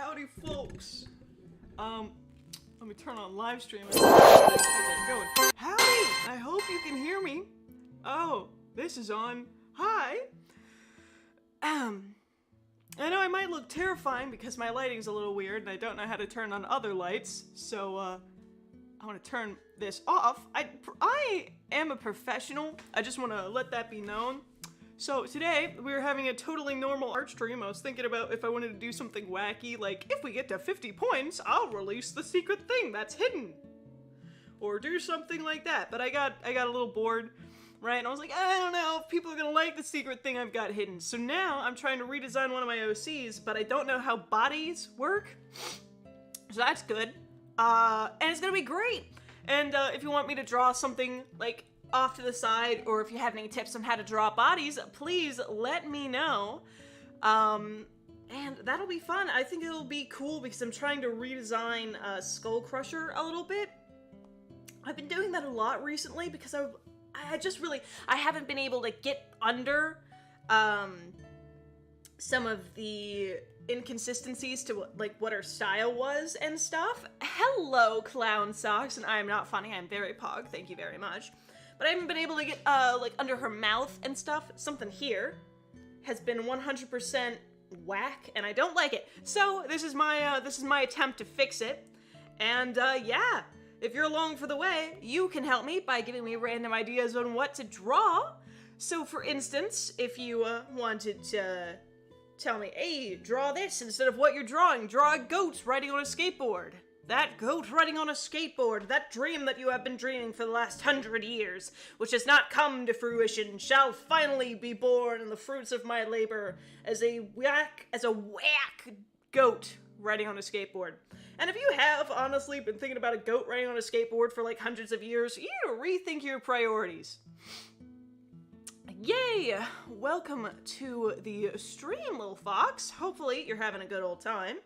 Howdy, folks. Let me turn on live stream. Howdy, I hope you can hear me. Oh, this is on. Hi. I know I might look terrifying because my lighting's a little weird and I don't know how to turn on other lights, so, I want to turn this off. I am a professional. I just want to let that be known. So today, we're having a totally normal art stream. I was thinking about if I wanted to do something wacky, like, if we get to 50 points, I'll release the secret thing that's hidden. Or do something like that. But I got a little bored, right? And I was like, I don't know if people are gonna like the secret thing I've got hidden. So now, I'm trying to redesign one of my OCs, but I don't know how bodies work. So that's good. And it's gonna be great. And if you want me to draw something, like, off to the side, or if you have any tips on how to draw bodies, please let me know. And that'll be fun. I think it'll be cool because I'm trying to redesign Skull Crusher a little bit. I've been doing that a lot recently because I haven't been able to get under some of the inconsistencies to what her style was and stuff. Hello, Clown Socks, and I am not funny, I'm very pog, thank you very much. But I haven't been able to get, under her mouth and stuff. Something here has been 100% whack, and I don't like it. So, this is my attempt to fix it. And, yeah, if you're along for the way, you can help me by giving me random ideas on what to draw. So, for instance, if you, wanted to tell me, hey, draw this instead of what you're drawing, draw a goat riding on a skateboard. That goat riding on a skateboard, that dream that you have been dreaming for the last 100 years, which has not come to fruition, shall finally be born in the fruits of my labor as a whack goat riding on a skateboard. And if you have honestly been thinking about a goat riding on a skateboard for like hundreds of years, you need to rethink your priorities. Yay! Welcome to the stream, little fox. Hopefully you're having a good old time.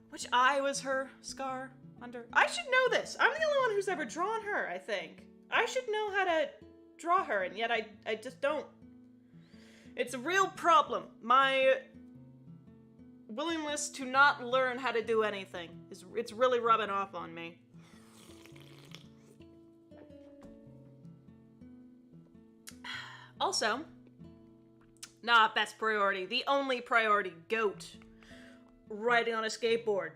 Which eye was her scar under? I should know this. I'm the only one who's ever drawn her, I think. I should know how to draw her, and yet I just don't. It's a real problem. My willingness to not learn how to do anything it's really rubbing off on me. Also, not best priority. The only priority, goat. Riding on a skateboard.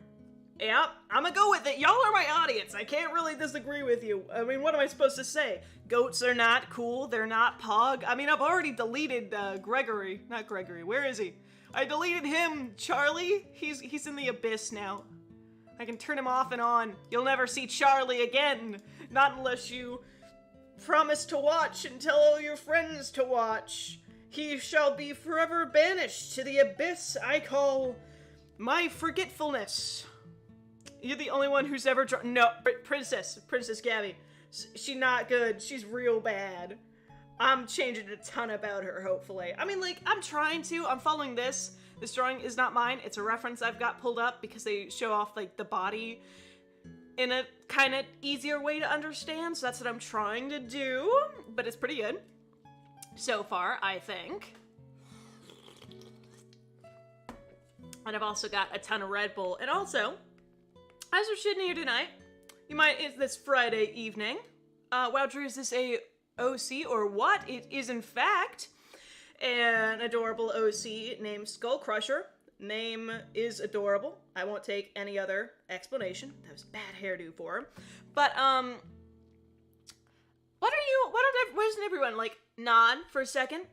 Yep, I'm gonna go with it. Y'all are my audience. I can't really disagree with you. I mean, what am I supposed to say? Goats are not cool. They're not pog. I mean, I've already deleted Gregory. Not Gregory. Where is he? I deleted him. Charlie? He's in the abyss now. I can turn him off and on. You'll never see Charlie again. Not unless you promise to watch and tell all your friends to watch. He shall be forever banished to the abyss I call my forgetfulness. You're the only one who's ever no, Princess Gabby. She's not good. She's real bad. I'm changing a ton about her, hopefully. I mean, like, I'm trying to. I'm following this. This drawing is not mine. It's a reference I've got pulled up because they show off, like, the body in a kind of easier way to understand. So that's what I'm trying to do. But it's pretty good. So far, I think. And I've also got a ton of Red Bull. And also, as we're sitting here tonight, it's this Friday evening. Wow, Drew, is this a OC or what? It is, in fact, an adorable OC named Skull Crusher. Name is adorable. I won't take any other explanation. That was a bad hairdo for her. But, why doesn't everyone, like, nod for a second?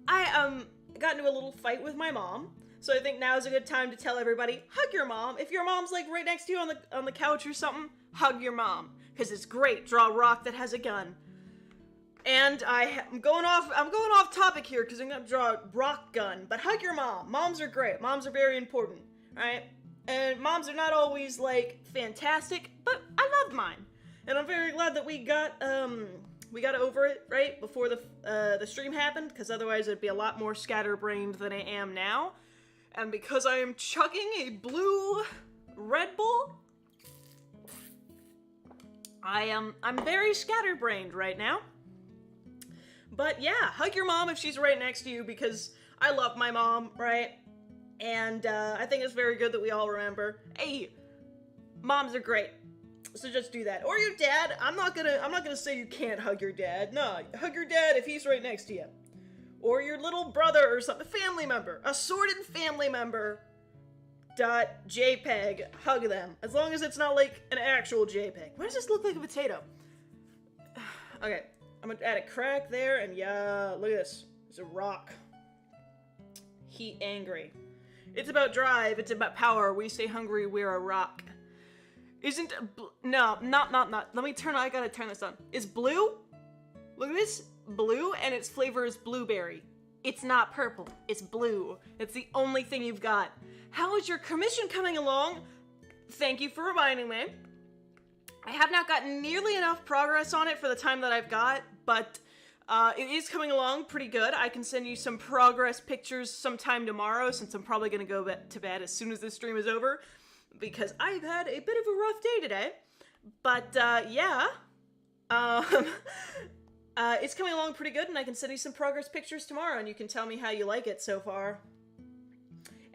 I got into a little fight with my mom, so I think now is a good time to tell everybody, hug your mom. If your mom's like right next to you on the couch or something, hug your mom, because it's great. Draw a rock that has a gun. And I'm going off topic here because I'm gonna draw a rock gun, but hug your mom. Moms are great. Moms are very important, right? And moms are not always like fantastic, but I love mine, and I'm very glad that we got over it, right, before the stream happened, because otherwise I'd be a lot more scatterbrained than I am now. And because I am chugging a blue Red Bull, I'm very scatterbrained right now. But yeah, hug your mom if she's right next to you, because I love my mom, right? And I think it's very good that we all remember, hey, moms are great. So just do that. Or your dad. I'm not gonna say you can't hug your dad. No, hug your dad if he's right next to you. Or your little brother or something, family member, assorted family member. .jpeg, hug them. As long as it's not like an actual JPEG. Why does this look like a potato? Okay, I'm gonna add a crack there, and yeah, look at this. It's a rock. Heat angry. It's about drive, it's about power. We stay hungry, we're a rock. Isn't, no, not. Let me I gotta turn this on. Is blue? Look at this, blue, and its flavor is blueberry. It's not purple, it's blue. It's the only thing you've got. How is your commission coming along? Thank you for reminding me. I have not gotten nearly enough progress on it for the time that I've got, but it is coming along pretty good. I can send you some progress pictures sometime tomorrow, since I'm probably going to go to bed as soon as this stream is over, because I've had a bit of a rough day today. But yeah, it's coming along pretty good, and I can send you some progress pictures tomorrow, and you can tell me how you like it so far.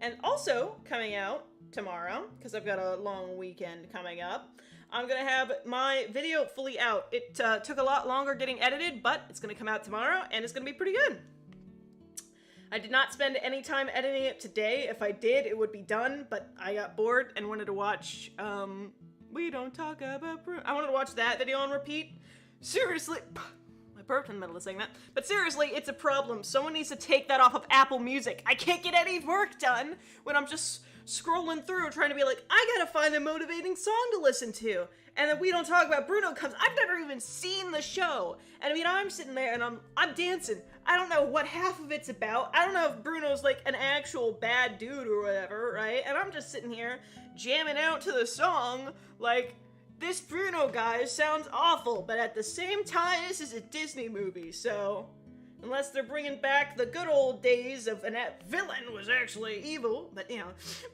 And also, coming out tomorrow, because I've got a long weekend coming up, I'm going to have my video fully out. It took a lot longer getting edited, but it's going to come out tomorrow, and it's going to be pretty good. I did not spend any time editing it today. If I did, it would be done, but I got bored and wanted to watch, We Don't Talk About Bruno. I wanted to watch that video on repeat. Seriously. I burped in the middle of saying that. But seriously, it's a problem. Someone needs to take that off of Apple Music. I can't get any work done when I'm just scrolling through trying to be like, I gotta find a motivating song to listen to. And then We Don't Talk About Bruno comes. I've never even seen the show. And I mean, I'm sitting there and I'm dancing. I don't know what half of it's about. I don't know if Bruno's like an actual bad dude or whatever, right? And I'm just sitting here jamming out to the song like, this Bruno guy sounds awful, but at the same time, this is a Disney movie, so unless they're bringing back the good old days of an villain was actually evil, but you know,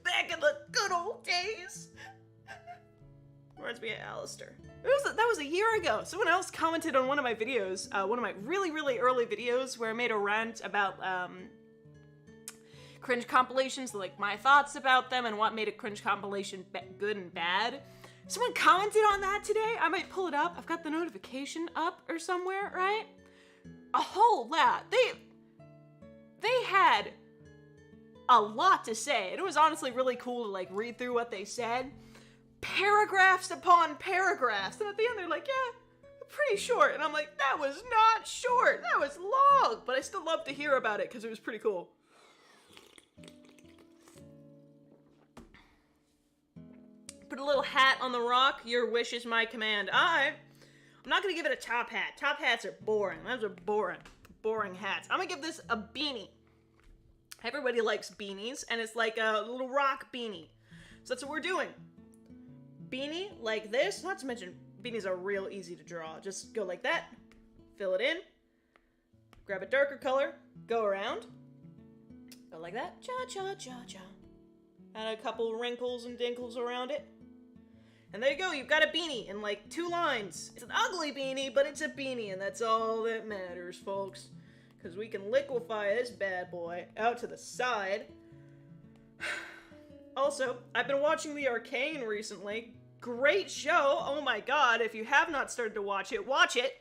back in the good old days. Reminds me of Alistair. That was a year ago. Someone else commented on one of my videos, one of my really, really early videos where I made a rant about cringe compilations, like my thoughts about them and what made a cringe compilation good and bad. Someone commented on that today. I might pull it up. I've got the notification up or somewhere, right? A whole lot. They had a lot to say. And it was honestly really cool to like read through what they said. Paragraphs upon paragraphs. And at the end they're like, yeah, pretty short. And I'm like, that was not short. That was long. But I still love to hear about it because it was pretty cool. Put a little hat on the rock. Your wish is my command. I'm not gonna give it a top hat. Top hats are boring. Those are boring hats. I'm gonna give this a beanie. Everybody likes beanies, and it's like a little rock beanie. So that's what we're doing. Beanie like this. Not to mention, beanies are real easy to draw. Just go like that. Fill it in. Grab a darker color. Go around. Go like that. Cha-cha-cha-cha. Add a couple wrinkles and dinkles around it. And there you go, you've got a beanie in like 2 lines. It's an ugly beanie, but it's a beanie, and that's all that matters, folks. Because we can liquefy this bad boy out to the side. Also, I've been watching The Arcane recently. Great show. Oh my god, if you have not started to watch it, watch it.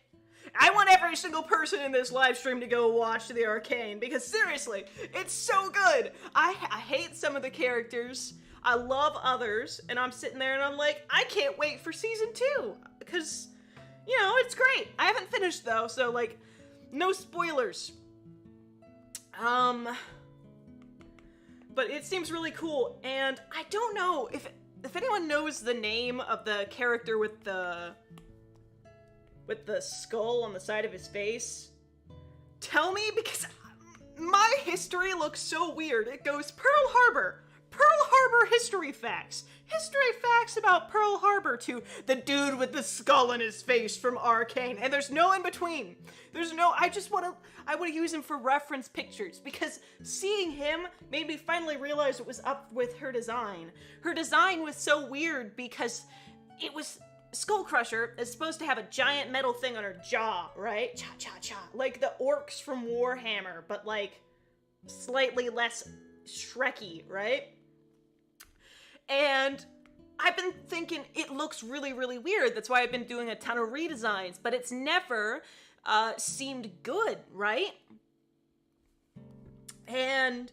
I want every single person in this live stream to go watch The Arcane, because seriously, it's so good. I hate some of the characters. I love others, and I'm sitting there and I'm like, I can't wait for season 2, because, you know, it's great. I haven't finished though, so like, no spoilers. But it seems really cool, and I don't know if anyone knows the name of the character with the skull on the side of his face. Tell me, because my history looks so weird. It goes Pearl Harbor history facts. History facts about Pearl Harbor to the dude with the skull in his face from Arcane. And there's no in between. There's no, I want to use him for reference pictures, because seeing him made me finally realize what was up with her design. Her design was so weird because it was, Skull Crusher is supposed to have a giant metal thing on her jaw, right? Cha-cha-cha. Like the orcs from Warhammer, but like slightly less Shrekky, right? And I've been thinking it looks really, really weird. That's why I've been doing a ton of redesigns, but it's never seemed good, right? And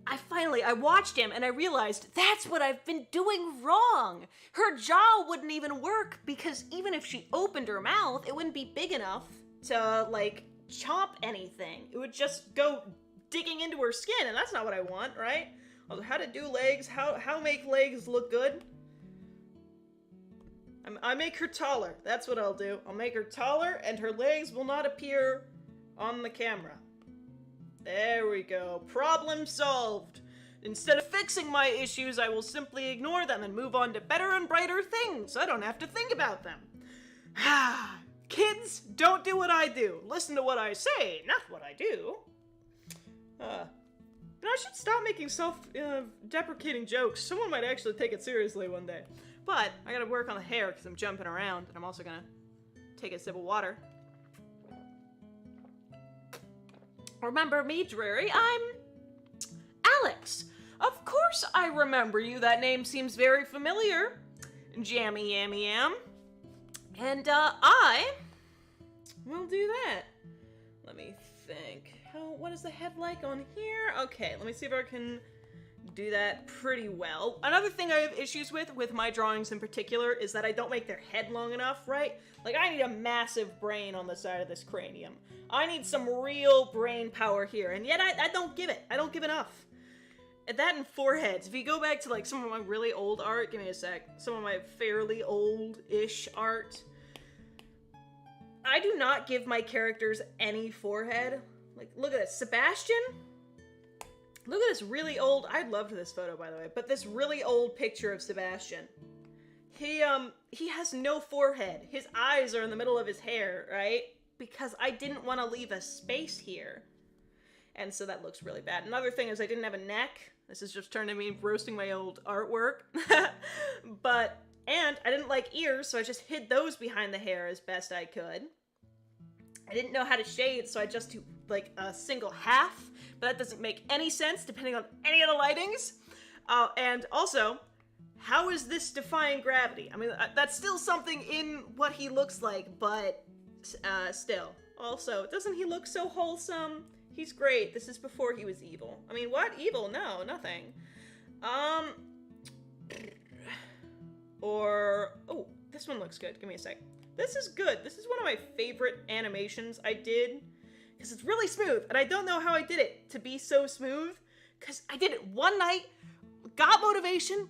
I watched him and I realized that's what I've been doing wrong. Her jaw wouldn't even work because even if she opened her mouth, it wouldn't be big enough to, like, chomp anything. It would just go digging into her skin, and that's not what I want, right? Also, how to do legs, how make legs look good. I make her taller. That's what I'll do. I'll make her taller, and her legs will not appear on the camera. There we go. Problem solved. Instead of fixing my issues, I will simply ignore them and move on to better and brighter things. I don't have to think about them. Kids, don't do what I do. Listen to what I say, not what I do. I should stop making self-deprecating jokes. Someone might actually take it seriously one day. But I gotta work on the hair because I'm jumping around, and I'm also gonna take a sip of water. Remember me, Dreary? I'm Alex. Of course I remember you. That name seems very familiar. Jammy Yammy Yam. And I will do that. Let me think. What is the head like on here? Okay, let me see if I can do that pretty well. Another thing I have issues with my drawings in particular, is that I don't make their head long enough, right? Like, I need a massive brain on the side of this cranium. I need some real brain power here, and yet I don't give it. I don't give enough. And that and foreheads. If you go back to, like, some of my really old art, give me a sec, some of my fairly old-ish art, I do not give my characters any forehead. Like, look at this. Sebastian? Look at this really old, I loved this photo, by the way, but this really old picture of Sebastian. He has no forehead. His eyes are in the middle of his hair, right? Because I didn't want to leave a space here. And so that looks really bad. Another thing is I didn't have a neck. This is just turned to me roasting my old artwork. And I didn't like ears, so I just hid those behind the hair as best I could. I didn't know how to shade, so I just do, like, a single half, but that doesn't make any sense depending on any of the lightings. And also, how is this defying gravity? I mean, that's still something in what he looks like, but still. Also, doesn't he look so wholesome? He's great. This is before he was evil. I mean, what? Evil? No, nothing. Oh, this one looks good. Give me a sec. This is good. This is one of my favorite animations I did, because it's really smooth, and I don't know how I did it to be so smooth, because I did it one night, got motivation,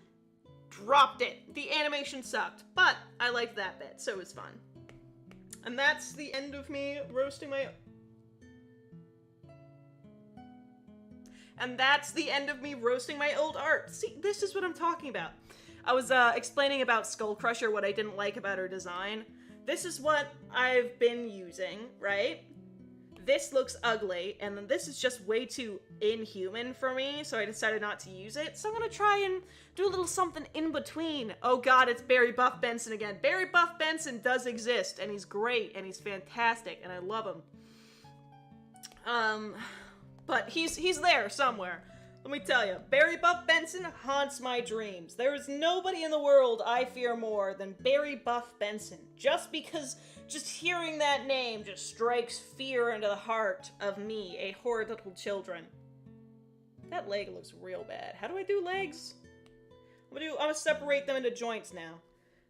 dropped it. The animation sucked, but I liked that bit, so it was fun. And that's the end of me roasting my... And that's the end of me roasting my old art. See, this is what I'm talking about. I was explaining about Skull Crusher, what I didn't like about her design. This is what I've been using, right? This looks ugly, and then this is just way too inhuman for me, so I decided not to use it. So I'm gonna try and do a little something in between. Oh god, it's Barry Buff Benson again. Barry Buff Benson does exist, and he's great, and he's fantastic, and I love him. But he's there somewhere. Let me tell you, Barry Buff Benson haunts my dreams. There is nobody in the world I fear more than Barry Buff Benson. Just because just hearing that name just strikes fear into the heart of me, a horrid little children. That leg looks real bad. How do I do legs? I'm gonna separate them into joints now.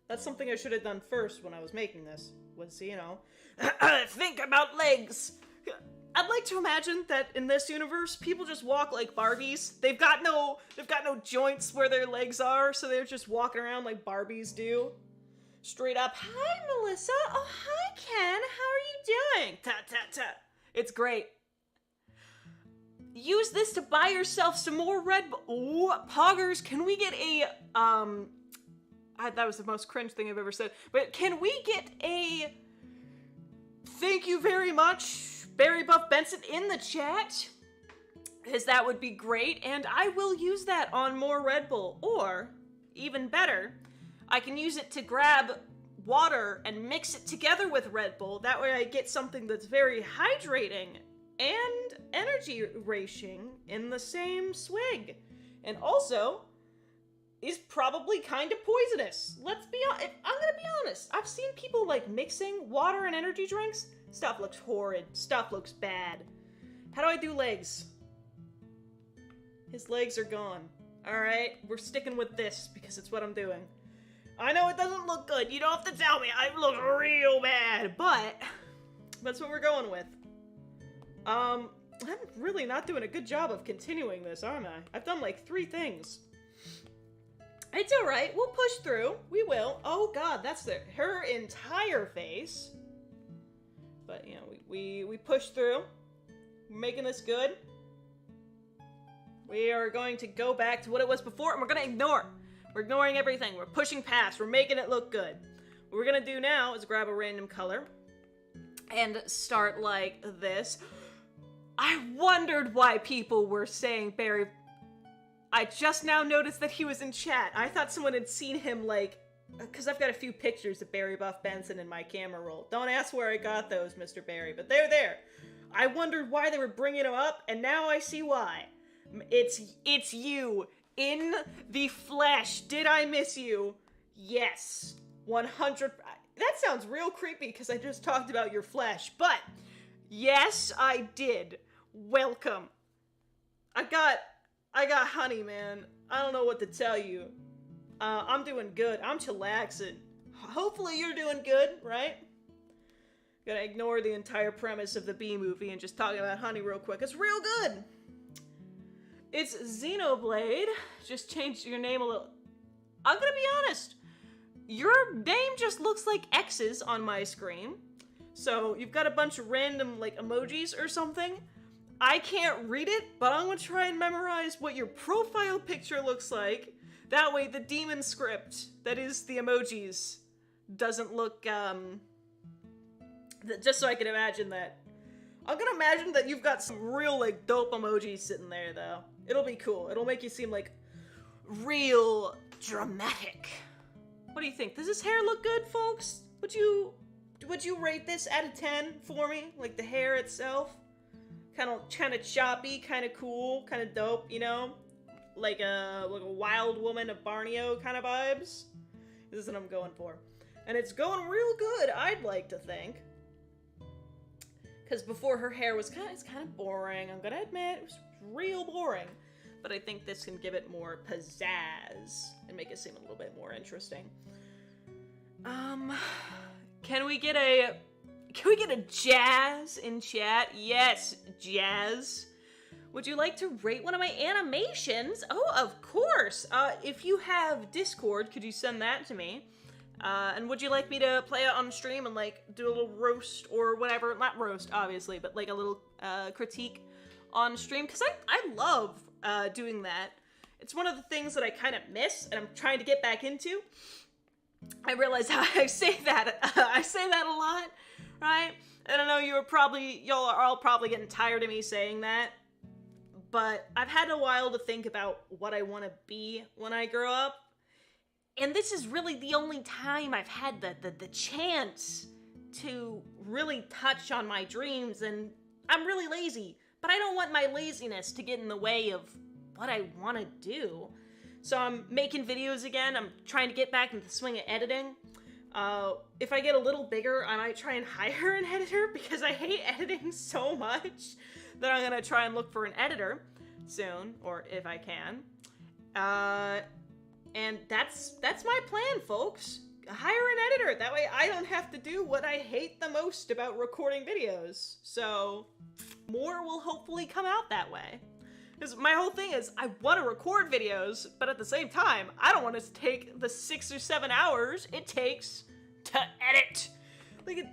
That's something I should have done first when I was making this. Was, you know, think about legs. I'd like to imagine that in this universe, people just walk like Barbies. They've got no joints where their legs are, so they're just walking around like Barbies do. Straight up, hi Melissa, oh hi Ken, how are you doing? Ta ta ta. It's great. Use this to buy yourself some more Red Bull. Ooh, Poggers, can we get a, that was the most cringe thing I've ever said, but can we get a thank you very much Barry Buff Benson in the chat? Because that would be great, and I will use that on more Red Bull. Or, even better, I can use it to grab water and mix it together with Red Bull. That way I get something that's very hydrating and energy-raching in the same swig. And also, is probably kind of poisonous. Let's be honest. I'm gonna be honest. I've seen people, like, mixing water and energy drinks. Stuff looks horrid. Stuff looks bad. How do I do legs? His legs are gone. Alright, we're sticking with this because it's what I'm doing. I know it doesn't look good. You don't have to tell me. I look real bad. But that's what we're going with. I'm really not doing a good job of continuing this, aren't I? I've done like 3 things. It's alright. We'll push through. We will. Oh god, that's her entire face. But, you know, we push through. We're making this good. We are going to go back to what it was before, and we're going to ignore. We're ignoring everything. We're pushing past. We're making it look good. What we're going to do now is grab a random color and start like this. I wondered why people were saying Barry. I just now noticed that he was in chat. I thought someone had seen him, like, because I've got a few pictures of Barry Buff Benson in my camera roll. Don't ask where I got those, Mr. Barry, but they're there. I wondered why they were bringing him up, and now I see why. It's you, in the flesh. Did I miss you? Yes. 100. That sounds real creepy, because I just talked about your flesh, but yes, I did. Welcome. I got honey, man. I don't know what to tell you. I'm doing good. I'm chillaxing. Hopefully you're doing good, right? Gonna ignore the entire premise of the B movie and just talk about honey real quick. It's real good. It's Xenoblade. Just changed your name a little. I'm gonna be honest. Your name just looks like X's on my screen. So you've got a bunch of random, like, emojis or something. I can't read it, but I'm gonna try and memorize what your profile picture looks like. That way the demon script, that is the emojis, doesn't look, just so I can imagine that. I'm gonna imagine that you've got some real, like, dope emojis sitting there, though. It'll be cool. It'll make you seem, like, real dramatic. What do you think? Does this hair look good, folks? Would you rate this out of 10 for me? Like, the hair itself? Kind of choppy, kind of cool, kind of dope, you know? Like a wild woman of Borneo kind of vibes. This is what I'm going for. And it's going real good, I'd like to think. Because before her hair was kind of boring, I'm gonna admit, it was real boring. But I think this can give it more pizzazz and make it seem a little bit more interesting. Can we get a Jazz in chat? Yes, Jazz. Would you like to rate one of my animations? Oh, of course. If you have Discord, could you send that to me? And would you like me to play it on stream and, like, do a little roast or whatever? Not roast, obviously, but, like, a little critique on stream? Because I love doing that. It's one of the things that I kind of miss and I'm trying to get back into. I realize how I say that. I say that a lot, right? And I know y'all are all probably getting tired of me saying that. But I've had a while to think about what I want to be when I grow up. And this is really the only time I've had the chance to really touch on my dreams, and I'm really lazy. But I don't want my laziness to get in the way of what I want to do. So I'm making videos again. I'm trying to get back into the swing of editing. If I get a little bigger, I might try and hire an editor because I hate editing so much that I'm gonna try and look for an editor soon, or if I can. And that's my plan, folks. Hire an editor. That way I don't have to do what I hate the most about recording videos. So more will hopefully come out that way. Because my whole thing is, I want to record videos, but at the same time, I don't want it to take the 6 or 7 hours it takes to edit. Like,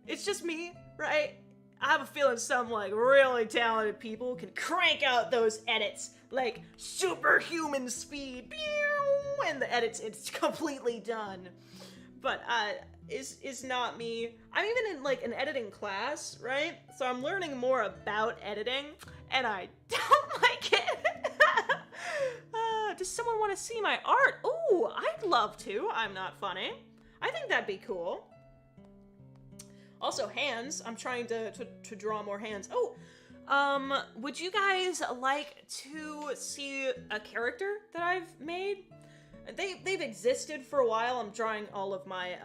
it's just me, right? I have a feeling some, like, really talented people can crank out those edits, like, superhuman speed, and the edits, it's completely done. But, is not me. I'm even in, like, an editing class, right? So I'm learning more about editing, and I don't like it. Does someone want to see my art? Ooh, I'd love to. I'm not funny. I think that'd be cool. Also, hands. I'm trying to draw more hands. Oh, Would you guys like to see a character that I've made? They've existed for a while. I'm drawing all of my,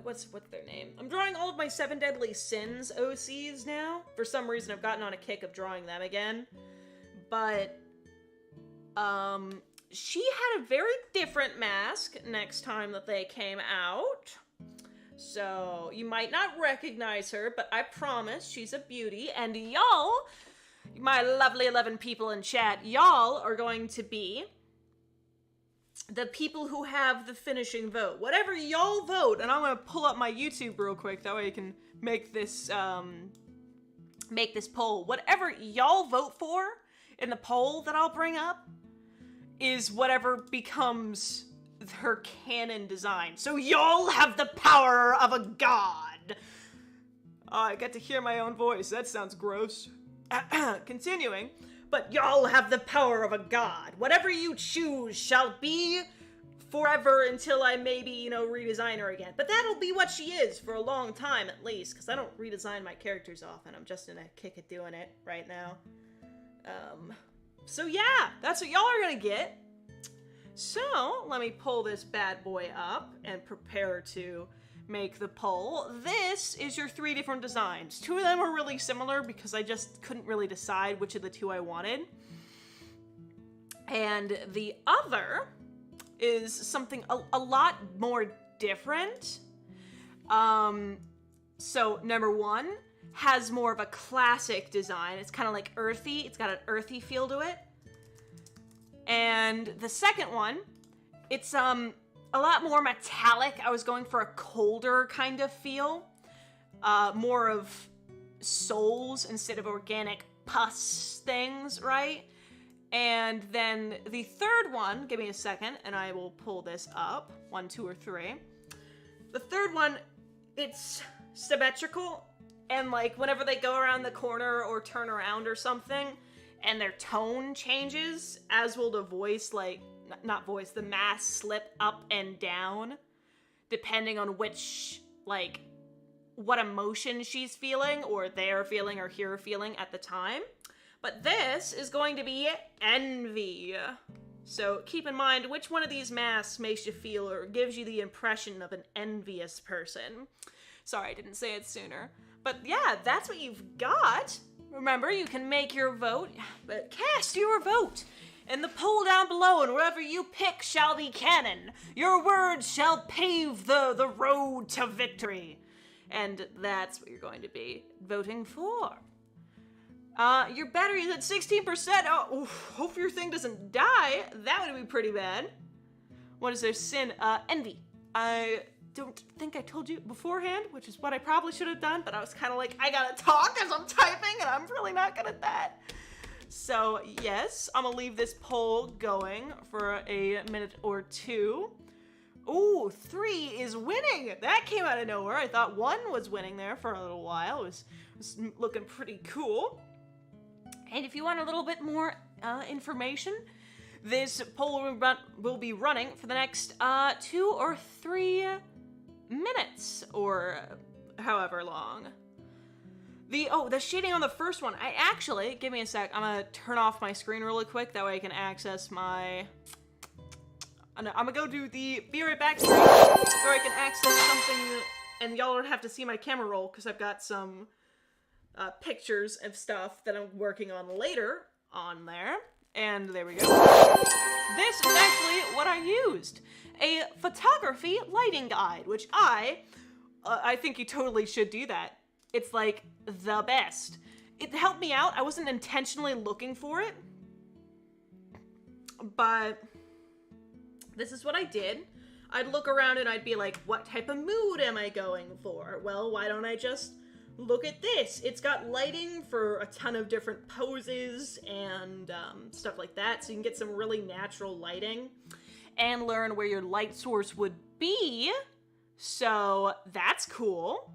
what's their name? I'm drawing all of my 7 Deadly Sins OCs now. For some reason, I've gotten on a kick of drawing them again. But, she had a very different mask next time that they came out. So, you might not recognize her, but I promise she's a beauty. And y'all, my lovely 11 people in chat, y'all are going to be the people who have the finishing vote. Whatever y'all vote, and I'm gonna pull up my YouTube real quick, that way I can make this poll. Whatever y'all vote for in the poll that I'll bring up is whatever becomes her canon design. So y'all have the power of a god. Oh, I get to hear my own voice. That sounds gross. Continuing, but y'all have the power of a god. Whatever you choose shall be forever until I maybe, redesign her again. But that'll be what she is for a long time at least, because I don't redesign my characters often. I'm just in a kick at doing it right now. So yeah, that's what y'all are gonna get. So, let me pull this bad boy up and prepare to make the poll. This is your 3 different designs. 2 of them are really similar because I just couldn't really decide which of the 2 I wanted. And the other is something a lot more different. So, number 1 has more of a classic design. It's kind of like earthy. It's got an earthy feel to it. And the second one, it's a lot more metallic. I was going for a colder kind of feel. More of souls instead of organic pus things, right? And then the third one, give me a second, and I will pull this up. 1, 2, or 3. The third one, it's symmetrical, and like whenever they go around the corner or turn around or something, and their tone changes, as will the voice, the mask slip up and down, depending on which, what emotion she's feeling, or they're feeling, or you're feeling at the time. But this is going to be envy. So keep in mind which one of these masks makes you feel, or gives you the impression of an envious person. Sorry, I didn't say it sooner. But yeah, that's what you've got. Remember, you can make your vote, but cast your vote in the poll down below, and wherever you pick shall be canon. Your words shall pave the road to victory. And that's what you're going to be voting for. Your battery's at 16%. Oh, hope your thing doesn't die. That would be pretty bad. What is their sin? Envy. I don't think I told you beforehand, which is what I probably should have done, but I was kind of like, I gotta talk as I'm typing, and I'm really not good at that. So, yes, I'm gonna leave this poll going for a minute or 2. Ooh, 3 is winning! That came out of nowhere. I thought 1 was winning there for a little while. It was looking pretty cool. And if you want a little bit more information, this poll will be running for the next 2 or 3 minutes, or however long. The shading on the first one, give me a sec, I'm gonna turn off my screen really quick, that way I can access my, I'm gonna go do the be right back screen, so I can access something, and y'all don't have to see my camera roll, because I've got some pictures of stuff that I'm working on later on there. And there we go. This is actually what I used. A photography lighting guide, which I think you totally should do that. It's like the best. It helped me out. I wasn't intentionally looking for it, but this is what I did. I'd look around and I'd be like, what type of mood am I going for? Well, why don't I just look at this? It's got lighting for a ton of different poses and stuff like that, so you can get some really natural lighting and learn where your light source would be. So that's cool.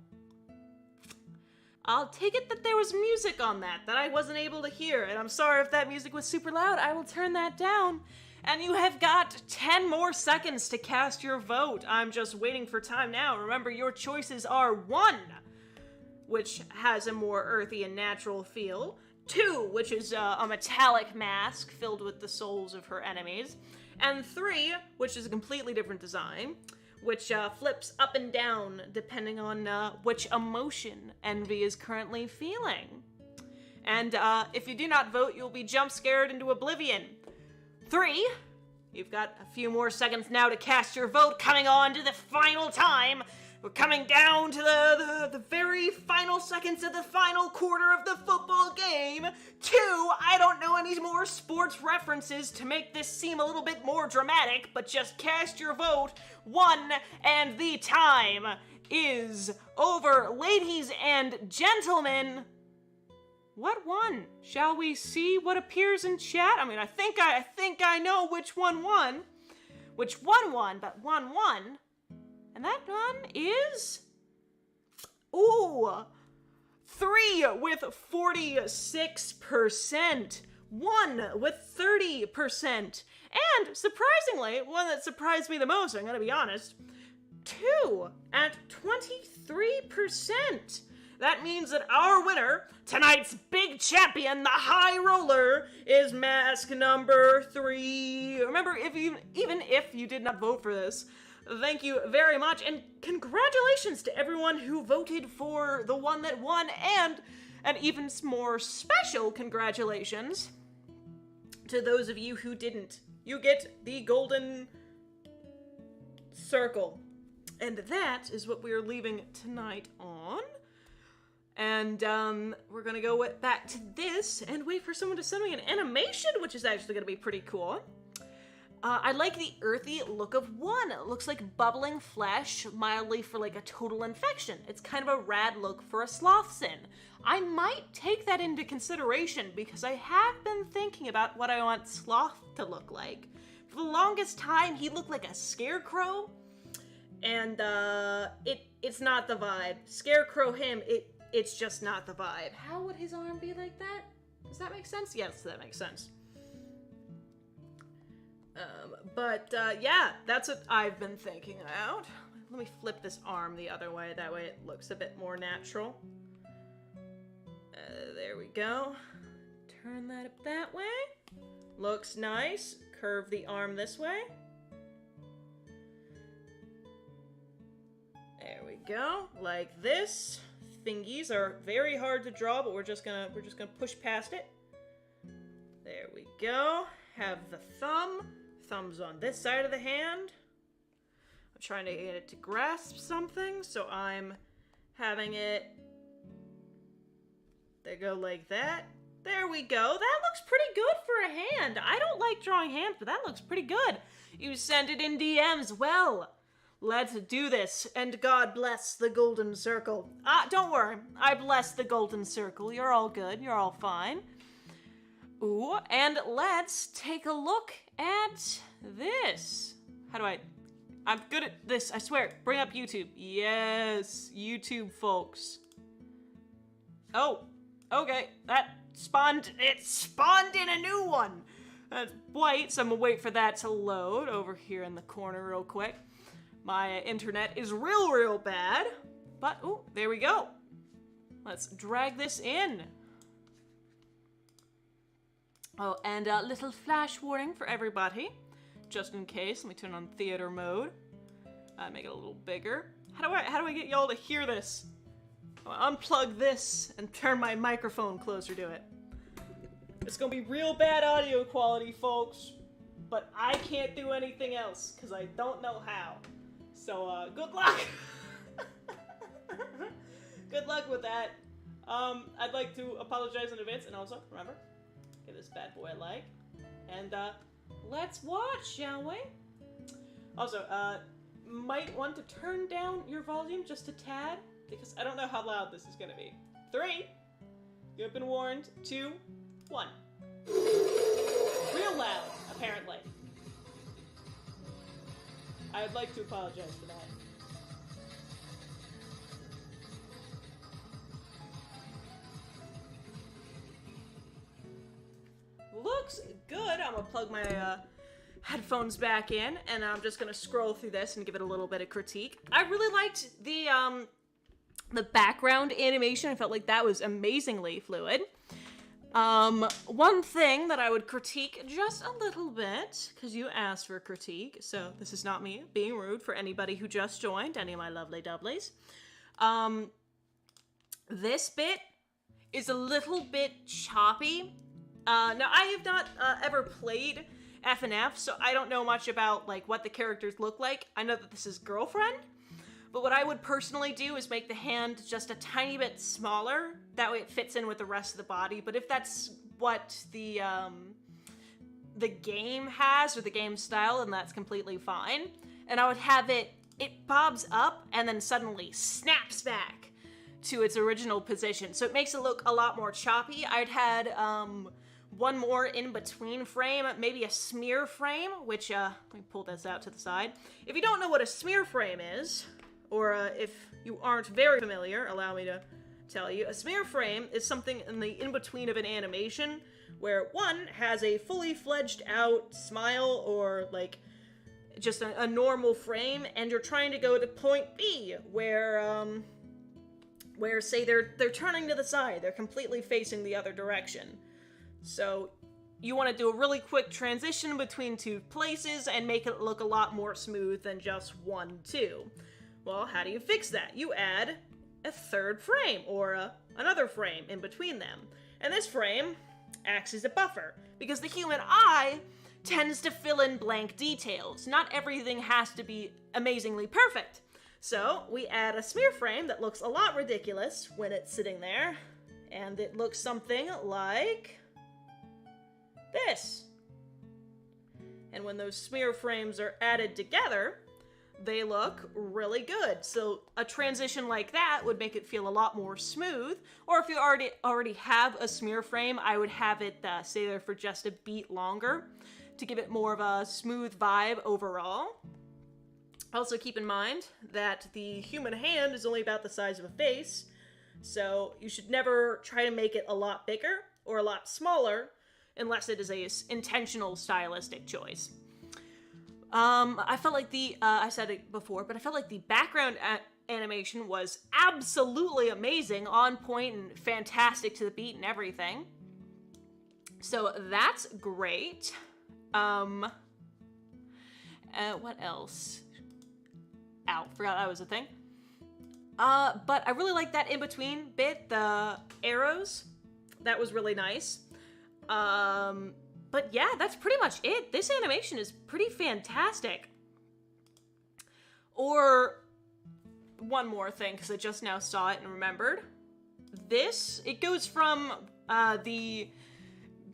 I'll take it that there was music on that I wasn't able to hear, and I'm sorry if that music was super loud. I will turn that down. And you have got 10 more seconds to cast your vote. I'm just waiting for time now. Remember, your choices are 1, which has a more earthy and natural feel. 2, which is a metallic mask filled with the souls of her enemies. And 3, which is a completely different design, which flips up and down depending on which emotion Envy is currently feeling. And if you do not vote, you'll be jump scared into oblivion. 3, you've got a few more seconds now to cast your vote, coming on to the final time. We're coming down to the very final seconds of the final quarter of the football game. 2, I don't know any more sports references to make this seem a little bit more dramatic, but just cast your vote. 1, and the time is over. Ladies and gentlemen, what won? Shall we see what appears in chat? I mean, I think I know which one won. Which one won, but one won. And that one is... Ooh! 3 with 46%. 1 with 30%. And, surprisingly, one that surprised me the most, I'm gonna be honest, 2 at 23%. That means that our winner, tonight's big champion, the High Roller, is mask number 3. Remember, even if you did not vote for this, thank you very much, and congratulations to everyone who voted for the one that won, and an even more special congratulations to those of you who didn't. You get the golden circle. And that is what we are leaving tonight on. And we're gonna go back to this and wait for someone to send me an animation, which is actually gonna be pretty cool. I like the earthy look of 1. It looks like bubbling flesh, mildly for like a total infection. It's kind of a rad look for a slothsin. I might take that into consideration because I have been thinking about what I want Sloth to look like. For the longest time, he looked like a scarecrow, and it's not the vibe. Scarecrow him, it's just not the vibe. How would his arm be like that? Does that make sense? Yes, that makes sense. Yeah, that's what I've been thinking about. Let me flip this arm the other way, that way it looks a bit more natural. There we go. Turn that up that way. Looks nice. Curve the arm this way. There we go, like this. Thingies are very hard to draw, but we're just gonna push past it. There we go. Have the thumb. Thumb's on this side of the hand. I'm trying to get it to grasp something, so I'm having it... There go, like that. There we go. That looks pretty good for a hand. I don't like drawing hands, but that looks pretty good. You sent it in DMs. Well, let's do this, and God bless the golden circle. Don't worry. I bless the golden circle. You're all good. You're all fine. Ooh, and let's take a look at this. I'm good at this, I swear. Bring up YouTube. Yes, YouTube folks. Oh, okay, it spawned in a new one. That's white, so I'm gonna wait for that to load over here in the corner real quick. My internet is real bad, but, oh, there we go. Let's drag this in. Oh, and a little flash warning for everybody, just in case. Let me turn on theater mode. Make it a little bigger. How do I get y'all to hear this? I'll unplug this and turn my microphone closer to it. It's gonna be real bad audio quality, folks, but I can't do anything else because I don't know how. So, good luck. Good luck with that. I'd like to apologize in advance, and also remember, give this bad boy a like, and let's watch, shall we? Also, might want to turn down your volume just a tad, because I don't know how loud this is gonna be. 3, you've been warned. 2, 1. Real loud, apparently. I'd like to apologize for that. Looks good. I'm gonna plug my headphones back in, and I'm just gonna scroll through this and give it a little bit of critique. I really liked the The background animation, I felt like that was amazingly fluid. One thing that I would critique just a little bit, because you asked for a critique, so this is not me being rude for anybody who just joined, any of my lovely doublies. This bit is a little bit choppy. Now, I have not ever played FNF, so I don't know much about, like, what the characters look like. I know that this is Girlfriend, but what I would personally do is make the hand just a tiny bit smaller. That way it fits in with the rest of the body. But if that's what the game has, or the game style, then that's completely fine. And I would have it bobs up and then suddenly snaps back to its original position. So it makes it look a lot more choppy. I'd had one more in between frame, maybe a smear frame, which, let me pull this out to the side. If you don't know what a smear frame is, or if you aren't very familiar, allow me to tell you. A smear frame is something in the in-between of an animation where one has a fully fledged out smile or like just a normal frame, and you're trying to go to point B where say they're turning to the side, they're completely facing the other direction. So you want to do a really quick transition between two places and make it look a lot more smooth than just 1, 2. Well, how do you fix that? You add a third frame, or another frame in between them. And this frame acts as a buffer, because the human eye tends to fill in blank details. Not everything has to be amazingly perfect. So we add a smear frame that looks a lot ridiculous when it's sitting there, and it looks something like this. And when those smear frames are added together, they look really good. So a transition like that would make it feel a lot more smooth. Or if you already have a smear frame, I would have it stay there for just a beat longer to give it more of a smooth vibe overall. Also keep in mind that the human hand is only about the size of a face, so you should never try to make it a lot bigger or a lot smaller unless it is a intentional stylistic choice. I felt like I said it before, but I felt like the background animation was absolutely amazing, on point, and fantastic to the beat and everything. So that's great. What else? Ow, forgot that was a thing. But I really like that in-between bit, the arrows. That was really nice. But yeah, that's pretty much it. This animation is pretty fantastic. Or one more thing, because I just now saw it and remembered. It goes from the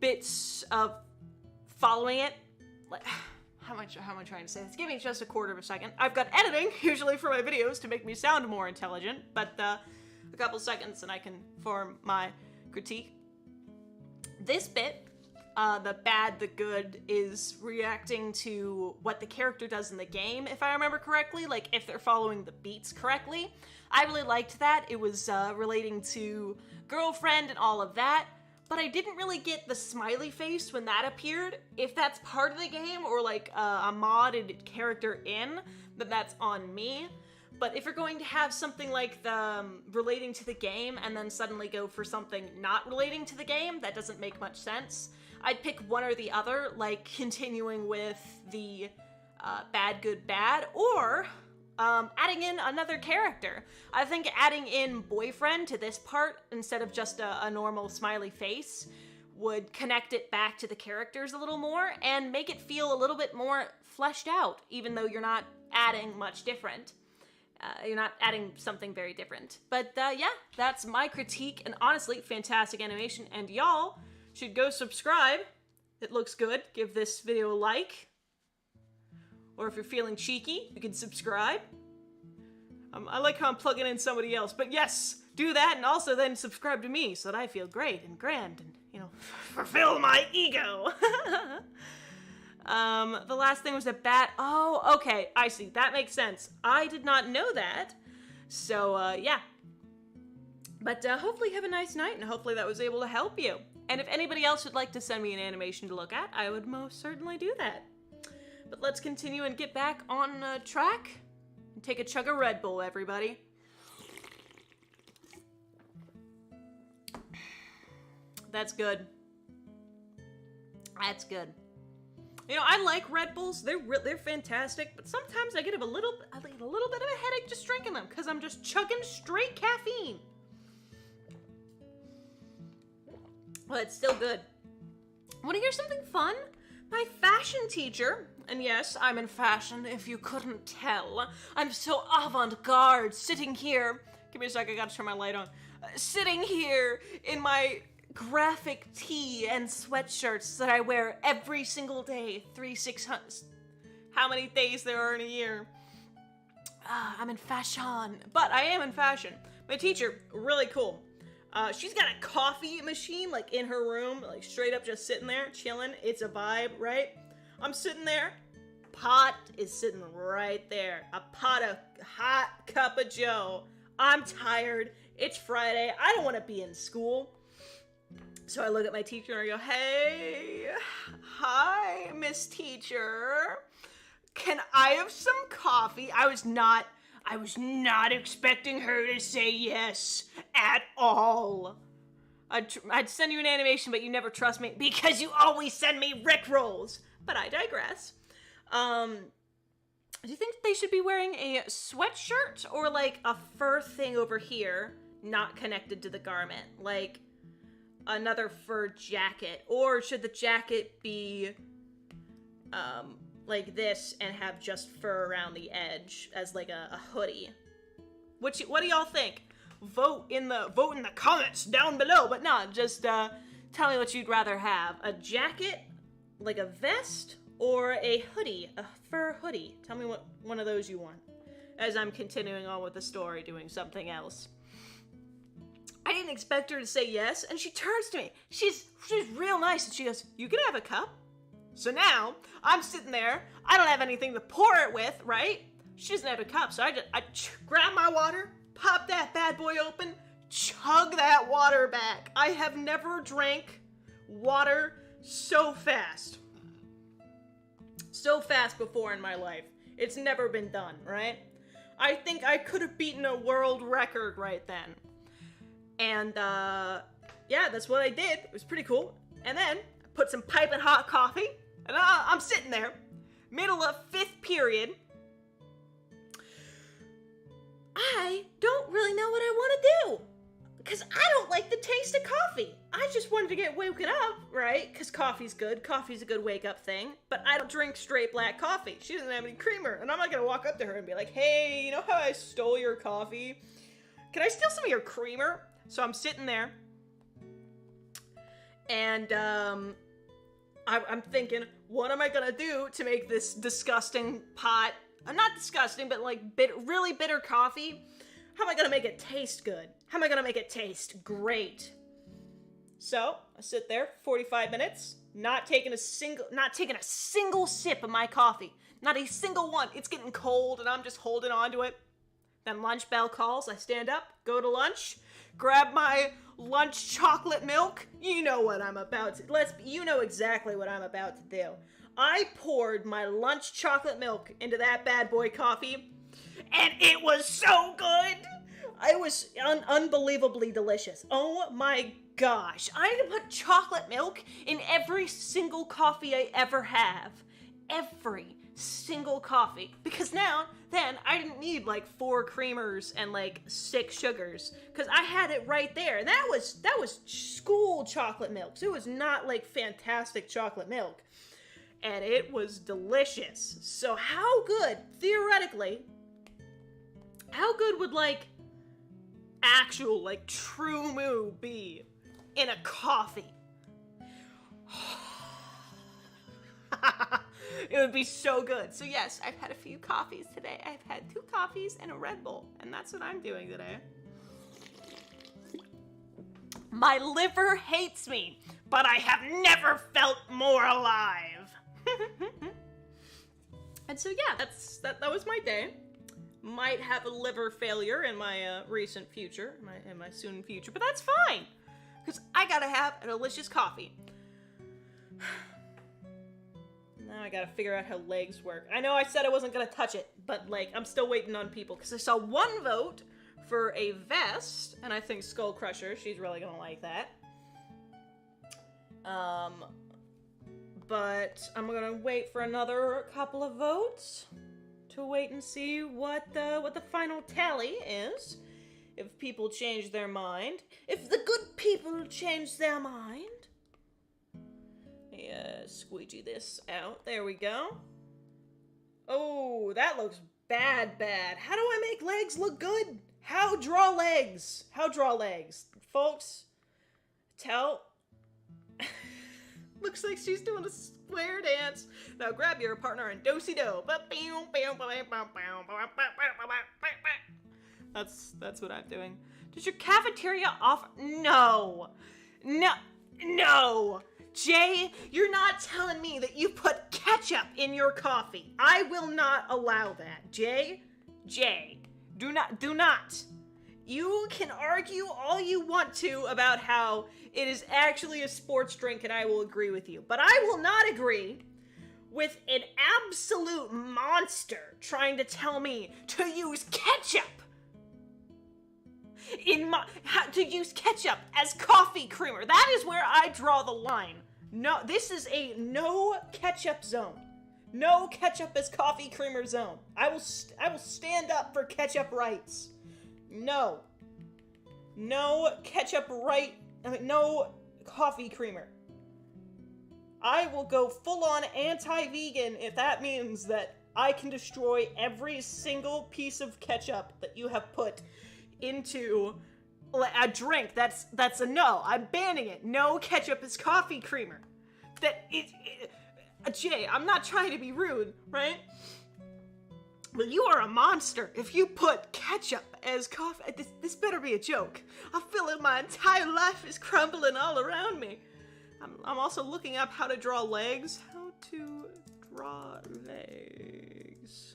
bits of following it. How am I trying to say this? Give me just a quarter of a second. I've got editing, usually for my videos, to make me sound more intelligent, but a couple seconds and I can form my critique. This bit, the bad, the good, is reacting to what the character does in the game, if I remember correctly, like if they're following the beats correctly. I really liked that. It was relating to Girlfriend and all of that, but I didn't really get the smiley face when that appeared. If that's part of the game, or like a modded character in, then that's on me. But if you're going to have something like the relating to the game and then suddenly go for something not relating to the game, that doesn't make much sense. I'd pick one or the other, like continuing with the bad, good, bad, or adding in another character. I think adding in boyfriend to this part instead of just a normal smiley face would connect it back to the characters a little more and make it feel a little bit more fleshed out, even though you're not adding much different. You're not adding something very different. But yeah, that's my critique, and honestly, fantastic animation, and y'all should go subscribe. It looks good. Give this video a like. Or if you're feeling cheeky, you can subscribe. I like how I'm plugging in somebody else, but yes, do that, and also then subscribe to me so that I feel great and grand and, you know, fulfill my ego. The last thing was a bat. Oh, okay, I see. That makes sense. I did not know that. So, yeah. But hopefully you have a nice night, and hopefully that was able to help you. And if anybody else would like to send me an animation to look at, I would most certainly do that. But let's continue and get back on track. And take a chug of Red Bull, everybody. That's good. That's good. You know, I like Red Bulls. They're fantastic, but sometimes I get a little bit of a headache just drinking them because I'm just chugging straight caffeine. But it's still good. Want to hear something fun? My fashion teacher, and yes, I'm in fashion if you couldn't tell. I'm so avant-garde sitting here. Give me a sec, I gotta turn my light on. Sitting here in my graphic tee and sweatshirts that I wear every single day, 3,600. How many days there are in a year? I'm in fashion, but I am in fashion. My teacher, really cool. She's got a coffee machine, like, in her room, like, straight up just sitting there, chilling. It's a vibe, right? I'm sitting there. Pot is sitting right there. A pot of hot cup of joe. I'm tired. It's Friday. I don't want to be in school. So I look at my teacher and I go, hey, hi, Miss Teacher. Can I have some coffee? I was not expecting her to say yes at all. I'd send you an animation, but you never trust me because you always send me Rickrolls. But I digress. Do you think they should be wearing a sweatshirt or like a fur thing over here, not connected to the garment? Like another fur jacket? Or should the jacket be like this and have just fur around the edge as like a hoodie? What do y'all think? Vote in the comments down below. But no, just tell me what you'd rather have. A jacket, like a vest, or a hoodie, a fur hoodie. Tell me what one of those you want. As I'm continuing on with the story, doing something else. I didn't expect her to say yes, and she turns to me. She's real nice, and she goes, "You can have a cup." So now, I'm sitting there, I don't have anything to pour it with, right? She doesn't have a cup, so I grab my water, pop that bad boy open, chug that water back. I have never drank water so fast. So fast before in my life. It's never been done, right? I think I could have beaten a world record right then. And, yeah, that's what I did. It was pretty cool. And then, I put some piping hot coffee. And I'm sitting there, middle of 5th period. I don't really know what I want to do. Because I don't like the taste of coffee. I just wanted to get woken up, right? Because coffee's good. Coffee's a good wake-up thing. But I don't drink straight black coffee. She doesn't have any creamer. And I'm not going to walk up to her and be like, hey, you know how I stole your coffee? Can I steal some of your creamer? So I'm sitting there. And, I'm thinking, what am I gonna do to make this disgusting pot, not disgusting, but like really bitter coffee? How am I gonna make it taste good? How am I gonna make it taste great? So, I sit there 45 minutes, not taking a single sip of my coffee. Not a single one. It's getting cold and I'm just holding on to it. Then lunch bell calls, I stand up, go to lunch, grab my lunch chocolate milk. You know what I'm about to, you know exactly what I'm about to do. I poured my lunch chocolate milk into that bad boy coffee, and it was so good. It was unbelievably delicious. Oh my gosh. I need to put chocolate milk in every single coffee I ever have. Every single coffee. Because then I didn't need like 4 creamers and like 6 sugars. Because I had it right there. And that was school chocolate milk. So it was not like fantastic chocolate milk. And it was delicious. So how good, theoretically, how good would like actual like true moo be in a coffee? It would be so good. So yes, I've had a few coffees today. I've had 2 coffees and a Red Bull, and that's what I'm doing today. My liver hates me, but I have never felt more alive. And so yeah, that was my day. Might have a liver failure in my recent future, in my soon future, but that's fine, because I gotta have a delicious coffee. Now I gotta figure out how legs work. I know I said I wasn't gonna touch it, but like, I'm still waiting on people, because I saw 1 vote for a vest, and I think Skull Crusher, she's really gonna like that. But I'm gonna wait for another couple of votes to wait and see what the final tally is. If people change their mind. If the good people change their mind. Yeah, squeegee this out. There we go. Oh, that looks bad. How do I make legs look good? How draw legs? Folks, tell... Looks like she's doing a square dance. Now grab your partner and do-si-do. That's what I'm doing. Does your cafeteria offer... No. Jay, you're not telling me that you put ketchup in your coffee. I will not allow that. Jay, do not. You can argue all you want to about how it is actually a sports drink, and I will agree with you. But I will not agree with an absolute monster trying to tell me to use ketchup to use ketchup as coffee creamer. That is where I draw the line. No, this is a no ketchup zone. No ketchup as coffee creamer zone. I will stand up for ketchup rights. No ketchup no coffee creamer. I will go full-on anti-vegan if that means that I can destroy every single piece of ketchup that you have put into a drink. That's a no. I'm banning it. No ketchup is coffee creamer. Jay, I'm not trying to be rude, right? But you are a monster if you put ketchup as coffee. This better be a joke. I feel like my entire life is crumbling all around me. I'm also looking up how to draw legs. How to draw legs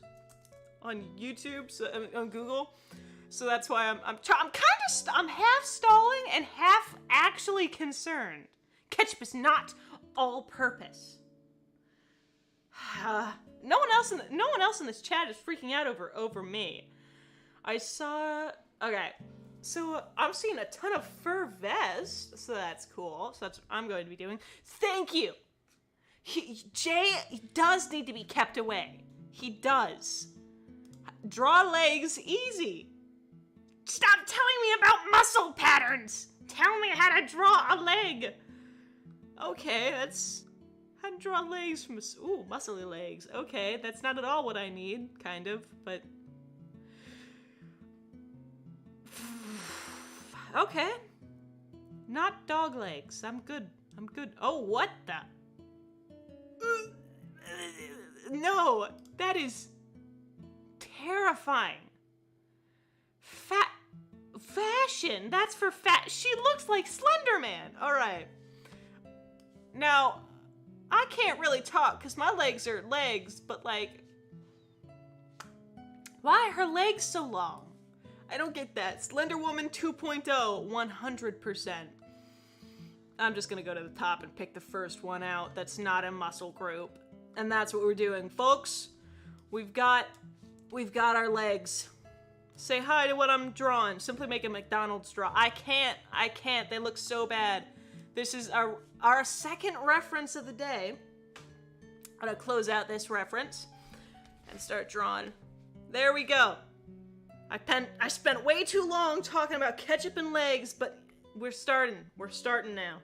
on YouTube, on Google. So that's why I'm half stalling and half actually concerned. Ketchup is not all-purpose. No one else in this chat is freaking out over me. Okay, so I'm seeing a ton of fur vests, so that's cool. So that's what I'm going to be doing. Thank you. Jay does need to be kept away. He does. Draw legs easy. Stop telling me about muscle patterns. Tell me how to draw a leg. Okay, that's how to draw legs from muscly legs. Okay, that's not at all what I need, kind of, but okay. Not dog legs. I'm good. Oh, what the? No, that is terrifying. Fashion. That's for fat. She looks like Slender Man. All right. Now, I can't really talk because my legs are legs, but like, why are her legs so long? I don't get that. Slender Woman 2.0, 100%. I'm just gonna go to the top and pick the first one out that's not a muscle group. And that's what we're doing, folks. We've got our legs. Say hi to what I'm drawing. Simply make a McDonald's draw. I can't. They look so bad. This is our second reference of the day. I'm gonna close out this reference and start drawing. There we go. I spent way too long talking about ketchup and legs, but we're starting. We're starting now.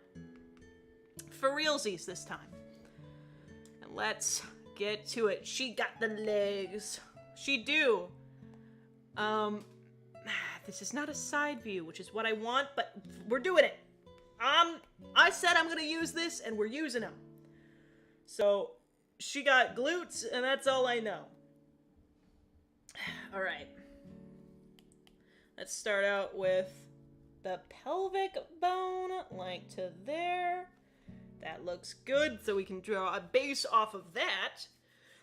For realsies this time. And let's get to it. She got the legs. She do. This is not a side view, which is what I want, but we're doing it. I said I'm gonna use this, and we're using them. So, she got glutes, and that's all I know. Alright. Let's start out with the pelvic bone, like to there. That looks good, so we can draw a base off of that.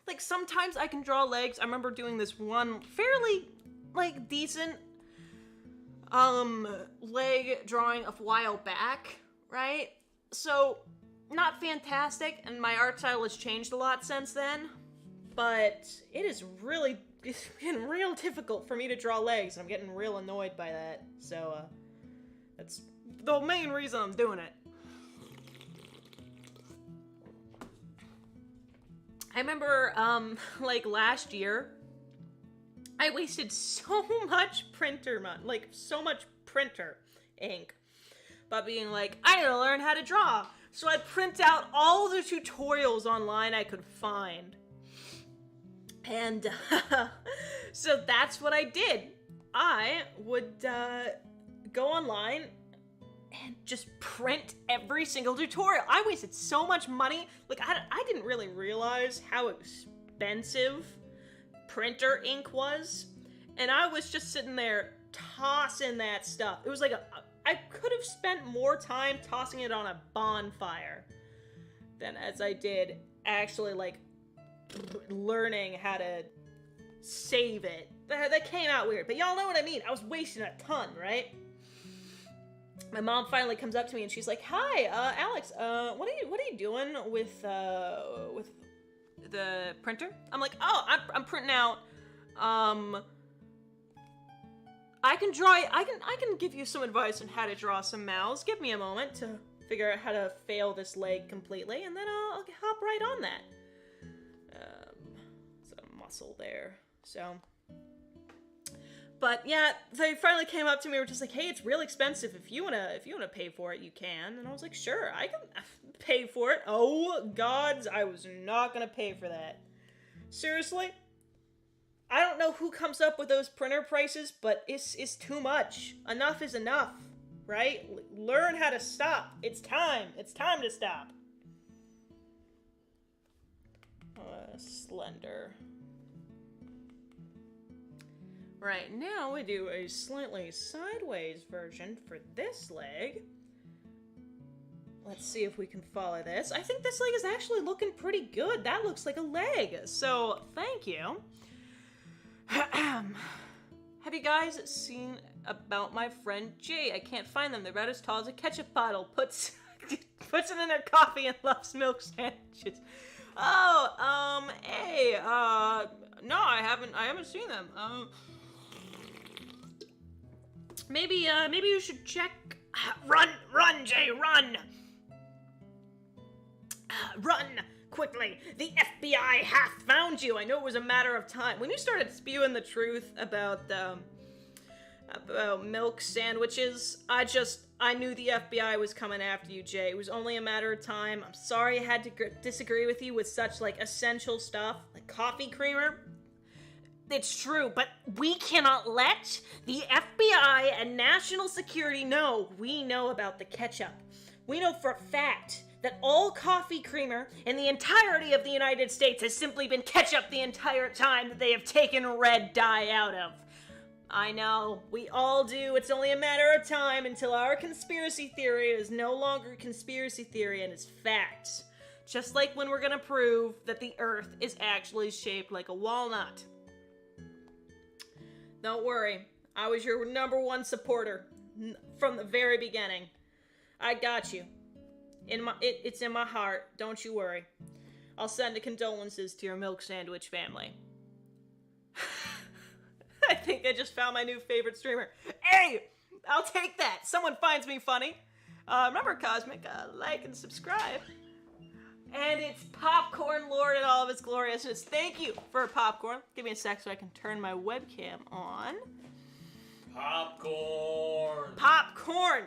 Like, sometimes I can draw legs. I remember doing this one fairly, like, decent, leg drawing a while back, right? So, not fantastic, and my art style has changed a lot since then, but it's been real difficult for me to draw legs, and I'm getting real annoyed by that, so, that's the main reason I'm doing it. I remember, like, last year, I wasted so much printer money, like, so much printer ink, by being like, I gotta learn how to draw. So I'd print out all the tutorials online I could find. And, so that's what I did. I would, go online and just print every single tutorial. I wasted so much money. Like, I didn't really realize how expensive printer ink was. And I was just sitting there tossing that stuff. It was like I could have spent more time tossing it on a bonfire than as I did actually, like, learning how to save it. That came out weird, but y'all know what I mean. I was wasting a ton, right? My mom finally comes up to me and she's like, "Hi, Alex. What are you doing with the printer?" I'm like, "Oh, I'm printing out. I can draw. I can give you some advice on how to draw some mouths. Give me a moment to figure out how to fail this leg completely, and then I'll hop right on that." It's a muscle there. So. But yeah, they finally came up to me and were just like, "Hey, it's real expensive. If you wanna pay for it, you can." And I was like, "Sure, I can pay for it." Oh gods, I was not gonna pay for that. Seriously? I don't know who comes up with those printer prices, but it's too much. Enough is enough, right? Learn how to stop. It's time. It's time to stop. Slender. Right, now we do a slightly sideways version for this leg. Let's see if we can follow this. I think this leg is actually looking pretty good. That looks like a leg, so thank you. Have you guys seen about my friend Jay? I can't find them. They're about as tall as a ketchup bottle. Puts it in their coffee and loves milk sandwiches. Oh, hey, no, I haven't seen them. Maybe you should check. Run, Jay, run! Run! Quickly! The FBI hath found you! I know it was a matter of time. When you started spewing the truth about milk sandwiches, I knew the FBI was coming after you, Jay. It was only a matter of time. I'm sorry I had to disagree with you with such, like, essential stuff, like coffee creamer. It's true, but we cannot let the FBI and national security know we know about the ketchup. We know for a fact that all coffee creamer in the entirety of the United States has simply been ketchup the entire time that they have taken red dye out of. I know, we all do. It's only a matter of time until our conspiracy theory is no longer conspiracy theory and is fact. Just like when we're gonna prove that the Earth is actually shaped like a walnut. Don't worry, I was your number one supporter from the very beginning. I got you. It's in my heart, don't you worry. I'll send the condolences to your milk sandwich family. I think I just found my new favorite streamer. Hey, I'll take that. Someone finds me funny. Remember, Cosmic, like and subscribe. And it's Popcorn Lord in all of its gloriousness. Thank you for popcorn. Give me a sec so I can turn my webcam on. Popcorn! Popcorn!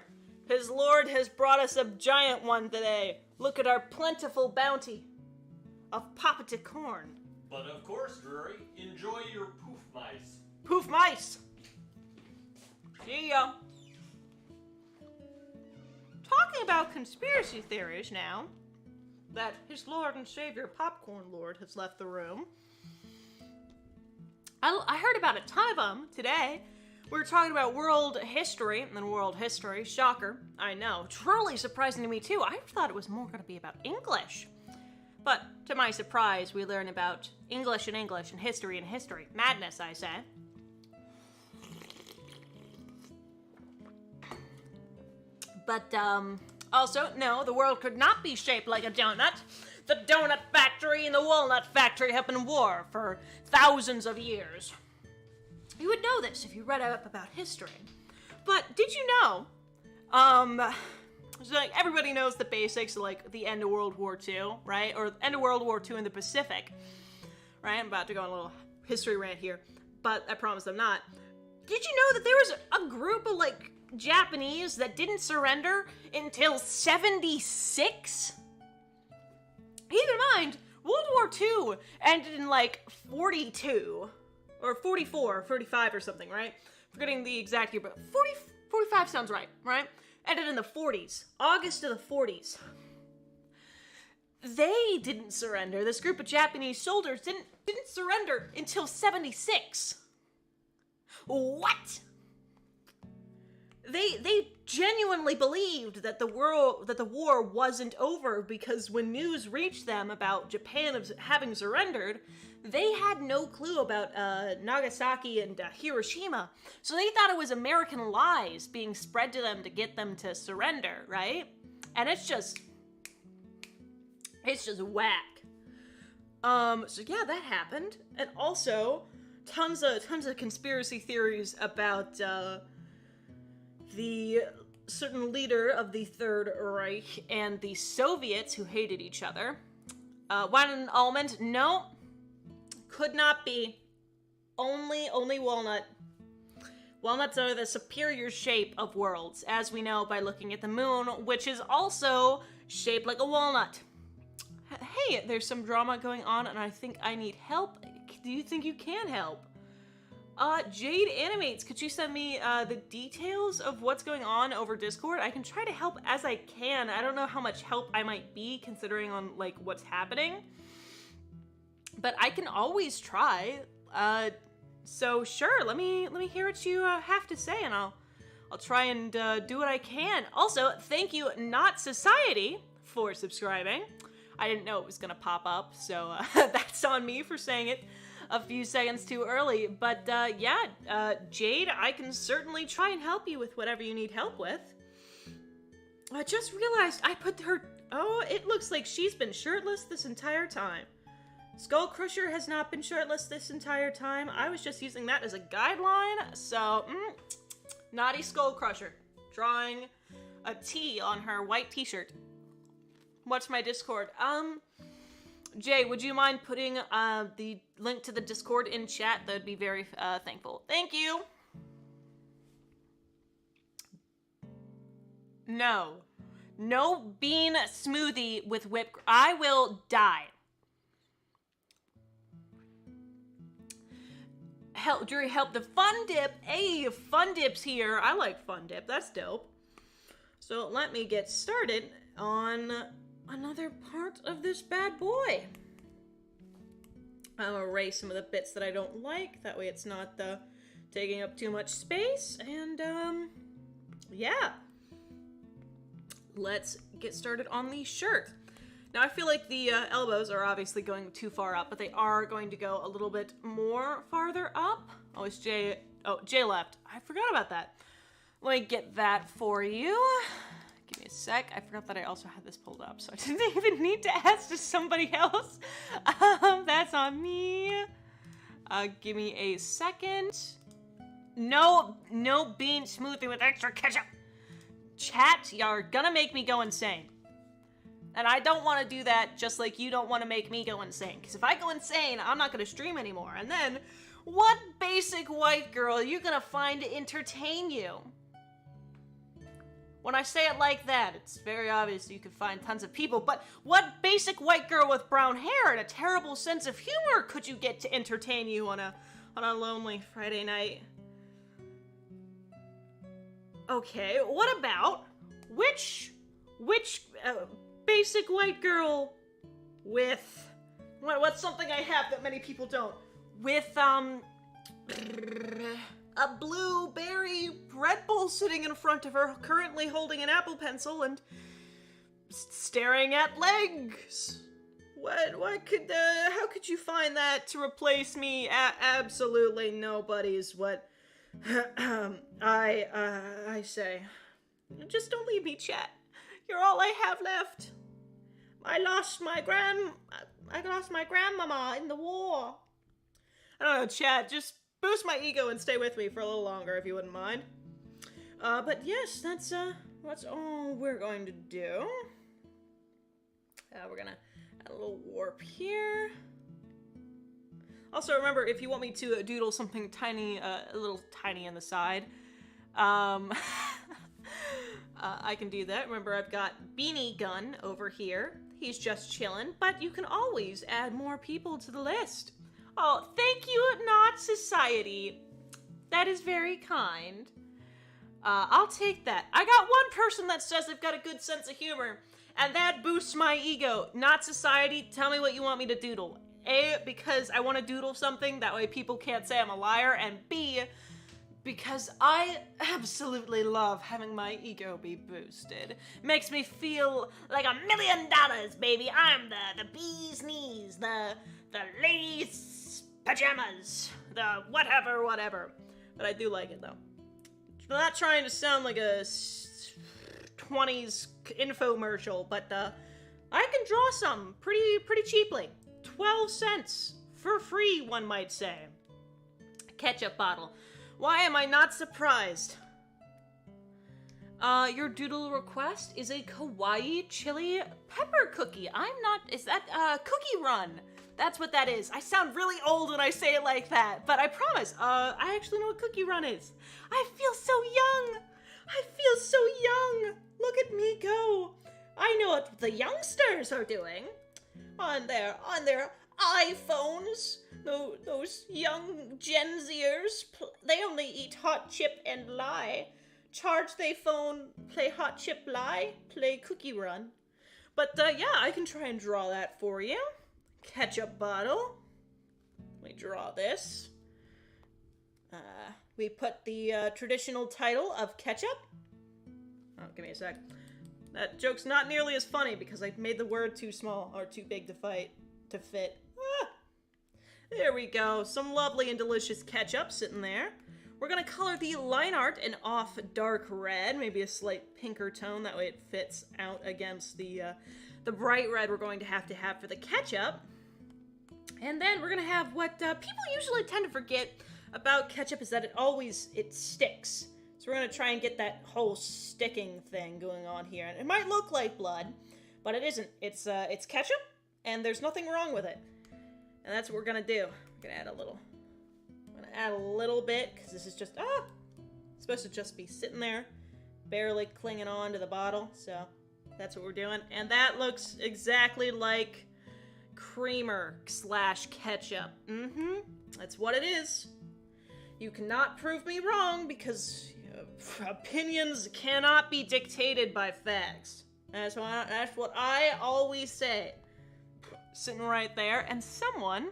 His Lord has brought us a giant one today. Look at our plentiful bounty of poppity corn. But of course, Drury, enjoy your poof mice. Poof mice! See ya. Talking about conspiracy theories now, that his Lord and Savior Popcorn Lord has left the room. I heard about a ton of them today. We were talking about world history, and world history, shocker, I know, truly surprising to me too. I thought it was more going to be about English. But to my surprise, we learn about English and history and history. Madness, I say. But, also, no, the world could not be shaped like a donut. The donut factory and the walnut factory have been in war for thousands of years. You would know this if you read up about history. But did you know, So, like, everybody knows the basics of, like, the end of World War II, right? Or end of World War II in the Pacific, right? I'm about to go on a little history rant here, but I promise I'm not. Did you know that there was a group of, like, Japanese that didn't surrender until 76? Keep in mind, World War II ended in, like, 42, or 44, 45 or something, right? Forgetting the exact year, but 45 sounds right? Ended in the 40s, August of the 40s. They didn't surrender. This group of Japanese soldiers didn't surrender until 76. What? They genuinely believed that the war wasn't over, because when news reached them about Japan having surrendered, they had no clue about Nagasaki and Hiroshima. So they thought it was American lies being spread to them to get them to surrender, right? And it's just whack. So yeah, that happened. And also tons of conspiracy theories about the certain leader of the Third Reich and the Soviets who hated each other. One almond? No. Could not be. Only walnut. Walnuts are the superior shape of worlds, as we know by looking at the moon, which is also shaped like a walnut. Hey, there's some drama going on, and I think I need help. Do you think you can help? Jade Animates, could you send me the details of what's going on over Discord? I can try to help as I can. I don't know how much help I might be considering on, like, what's happening. But I can always try. So sure, let me hear what you have to say, and I'll try and do what I can. Also, thank you, Not Society, for subscribing. I didn't know it was gonna pop up, so that's on me for saying it a few seconds too early. But yeah, Jade, I can certainly try and help you with whatever you need help with. I just realized I put her... Oh, it looks like she's been shirtless this entire time. Skull Crusher has not been shirtless this entire time. I was just using that as a guideline, so... Naughty Skull Crusher. Drawing a T on her white t-shirt. What's my Discord? Jay, would you mind putting the link to the Discord in chat? That'd be very thankful. Thank you! No. No bean smoothie with whipped cream. I will die. Help, Drury, help the Fun Dip. Hey, Fun Dip's here. I like Fun Dip. That's dope. So let me get started on another part of this bad boy. I'll erase some of the bits that I don't like. That way it's not taking up too much space. And, yeah. Let's get started on the shirt. Now, I feel like the elbows are obviously going too far up, but they are going to go a little bit more farther up. Oh, it's Jay. Oh, Jay left. I forgot about that. Let me get that for you. Give me a sec. I forgot that I also had this pulled up, so I didn't even need to ask to somebody else. That's on me. Give me a second. No bean smoothie with extra ketchup. Chat, you're gonna make me go insane. And I don't want to do that just like you don't want to make me go insane. Because if I go insane, I'm not going to stream anymore. And then, what basic white girl are you going to find to entertain you? When I say it like that, it's very obvious you can find tons of people. But what basic white girl with brown hair and a terrible sense of humor could you get to entertain you on a lonely Friday night? Okay, what about which basic white girl with what's something I have that many people don't, with a blueberry Red Bull sitting in front of her, currently holding an Apple Pencil and staring at legs. What could how could you find that to replace me? Absolutely nobody's. What I say, just don't leave me, chat. You're all I have left. I lost my grandmama in the war. I don't know, chat, just boost my ego and stay with me for a little longer if you wouldn't mind. But yes, that's That's all we're going to do. We're gonna add a little warp here. Also, remember, if you want me to doodle something tiny, a little tiny on the side, I can do that. Remember, I've got Beanie Gun over here. He's just chilling, but you can always add more people to the list. Oh, thank you, Not Society. That is very kind. I'll take that. I got one person that says they've got a good sense of humor, and that boosts my ego. Not Society, tell me what you want me to doodle. A, because I want to doodle something, that way people can't say I'm a liar, and B, because I absolutely love having my ego be boosted. Makes me feel like $1 million, baby. I'm the bee's knees, the lady's pajamas, the whatever. But I do like it, though. I'm not trying to sound like a 20s infomercial, but I can draw some pretty cheaply. 12 cents. For free, one might say. Ketchup Bottle. Why am I not surprised? Your doodle request is a kawaii chili pepper cookie. Is that, Cookie Run? That's what that is. I sound really old when I say it like that, but I promise, I actually know what Cookie Run is. I feel so young. I feel so young. Look at me go. I know what the youngsters are doing on their iPhones. Those young Gen Zers, they only eat hot chip and lie. Charge they phone, play hot chip lie, play Cookie Run. But yeah, I can try and draw that for you. Ketchup Bottle. Let me draw this. We put the traditional title of Ketchup. Oh, give me a sec. That joke's not nearly as funny because I made the word too small or too big to fit. Ah! There we go. Some lovely and delicious ketchup sitting there. We're gonna color the line art an off dark red, maybe a slight pinker tone. That way it fits out against the bright red we're going to have for the ketchup. And then we're gonna have what people usually tend to forget about ketchup is that it sticks. So we're gonna try and get that whole sticking thing going on here. And it might look like blood, but it isn't. It's ketchup, and there's nothing wrong with it. And that's what we're gonna do. We're gonna add a little bit, because this is just, it's supposed to just be sitting there, barely clinging on to the bottle. So that's what we're doing. And that looks exactly like creamer / ketchup. That's what it is. You cannot prove me wrong because opinions cannot be dictated by facts. That's what I always say. Sitting right there, and someone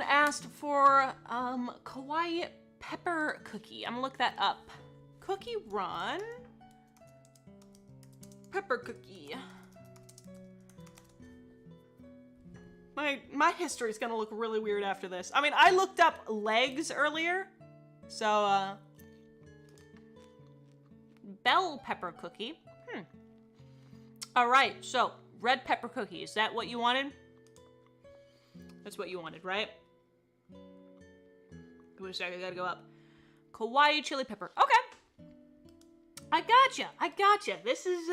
asked for kawaii pepper cookie. I'm gonna look that up. Cookie Run pepper cookie. My history's gonna look really weird after this. I mean, I looked up legs earlier, so bell pepper cookie. All right, so red pepper cookie. Is that what you wanted? That's what you wanted, right? Wait a second, I gotta go up. Kawaii chili pepper. Okay. I gotcha. This is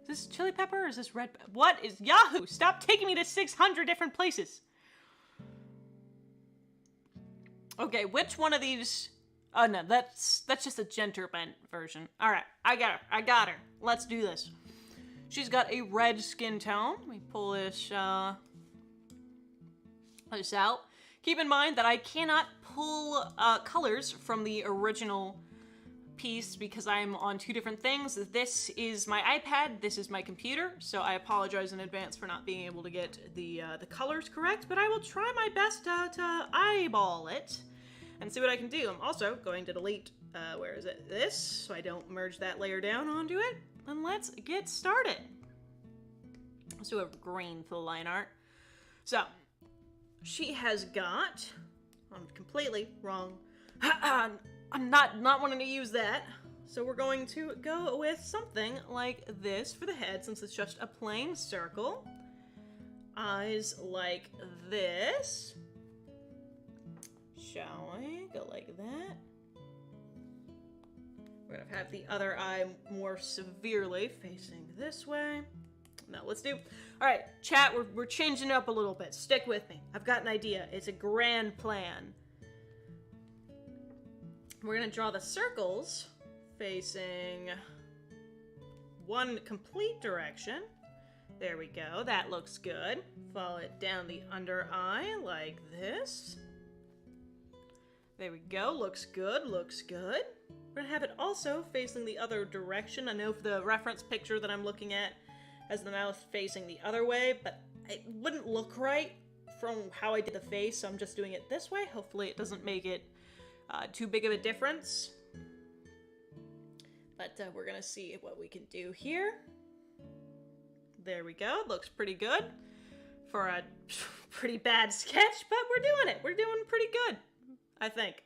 this chili pepper or is this red? What is Yahoo? Stop taking me to 600 different places. Okay, which one of these? Oh no, that's just a gender bent version. All right, I got her. Let's do this. She's got a red skin tone. Let me pull this out. Keep in mind that I cannot pull colors from the original piece because I'm on two different things. This is my iPad, this is my computer, so I apologize in advance for not being able to get the colors correct, but I will try my best to eyeball it and see what I can do. I'm also going to delete, where is it? This, so I don't merge that layer down onto it. And let's get started. Let's do a green for the line art. So, she has got, I'm completely wrong. I'm not wanting to use that. So we're going to go with something like this for the head, since it's just a plain circle. Eyes like this. Shall we? Go like that. We're gonna have the other eye more severely facing this way. No, let's do... Alright, chat, we're changing it up a little bit. Stick with me. I've got an idea. It's a grand plan. We're gonna draw the circles facing one complete direction. There we go. That looks good. Follow it down the under eye like this. There we go. Looks good. Looks good. We're gonna have it also facing the other direction. I know the reference picture that I'm looking at has the mouth facing the other way, but it wouldn't look right from how I did the face, so I'm just doing it this way. Hopefully it doesn't make it too big of a difference. But we're gonna see what we can do here. There we go. Looks pretty good for a pretty bad sketch, but we're doing it. We're doing pretty good, I think.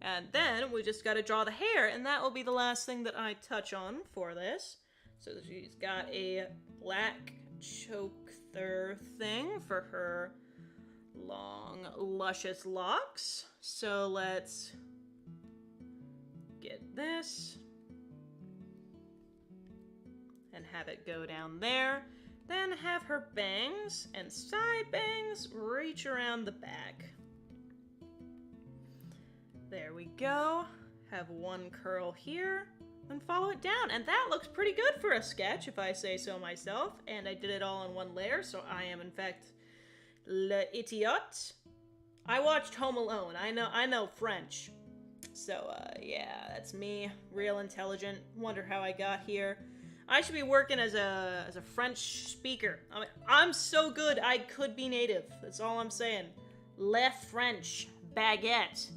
And then we just got to draw the hair, and that will be the last thing that I touch on for this. So she's got a black choker thing for her long, luscious locks. So let's get this and have it go down there. Then have her bangs and side bangs reach around the back. There we go. Have one curl here and follow it down. And that looks pretty good for a sketch, if I say so myself. And I did it all in one layer, so I am, in fact, l'idiot. I watched Home Alone. I know French. So, yeah, that's me. Real intelligent. Wonder how I got here. I should be working as a French speaker. I mean, I'm so good I could be native. That's all I'm saying. Le French baguette.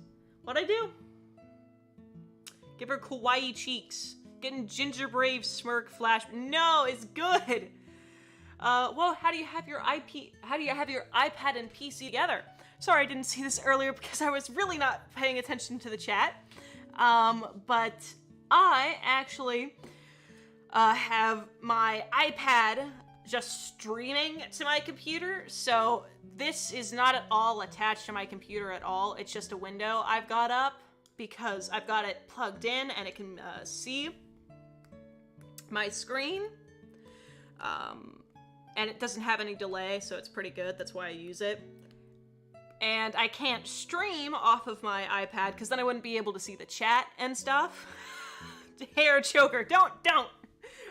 What'd I do? Give her kawaii cheeks. Getting ginger brave smirk flash. No, it's good. Well, how do you have your iPad and PC together? Sorry, I didn't see this earlier because I was really not paying attention to the chat. But I actually have my iPad just streaming to my computer, so this is not at all attached to my computer at all. It's just a window I've got up because I've got it plugged in and it can see my screen. And it doesn't have any delay, so it's pretty good. That's why I use it. And I can't stream off of my iPad because then I wouldn't be able to see the chat and stuff. Hair choker. Don't.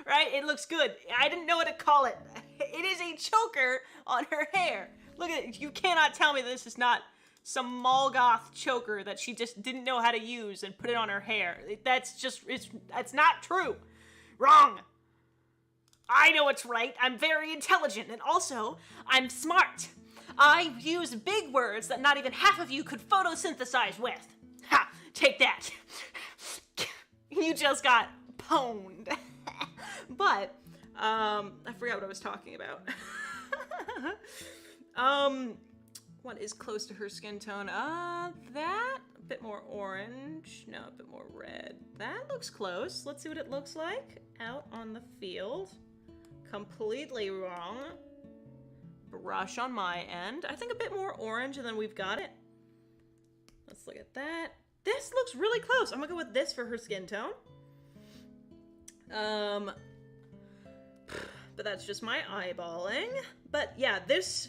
Right? It looks good. I didn't know what to call it. It is a choker on her hair. Look at it. You cannot tell me this is not some Molgoth choker that she just didn't know how to use and put it on her hair. That's not true. Wrong. I know what's right. I'm very intelligent, and also, I'm smart. I use big words that not even half of you could photosynthesize with. Ha! Take that. You just got pwned. But, I forgot what I was talking about. What is close to her skin tone? That? A bit more orange. No, a bit more red. That looks close. Let's see what it looks like out on the field. Completely wrong. Brush on my end. I think a bit more orange, and then we've got it. Let's look at that. This looks really close. I'm gonna go with this for her skin tone. But that's just my eyeballing. But yeah, this...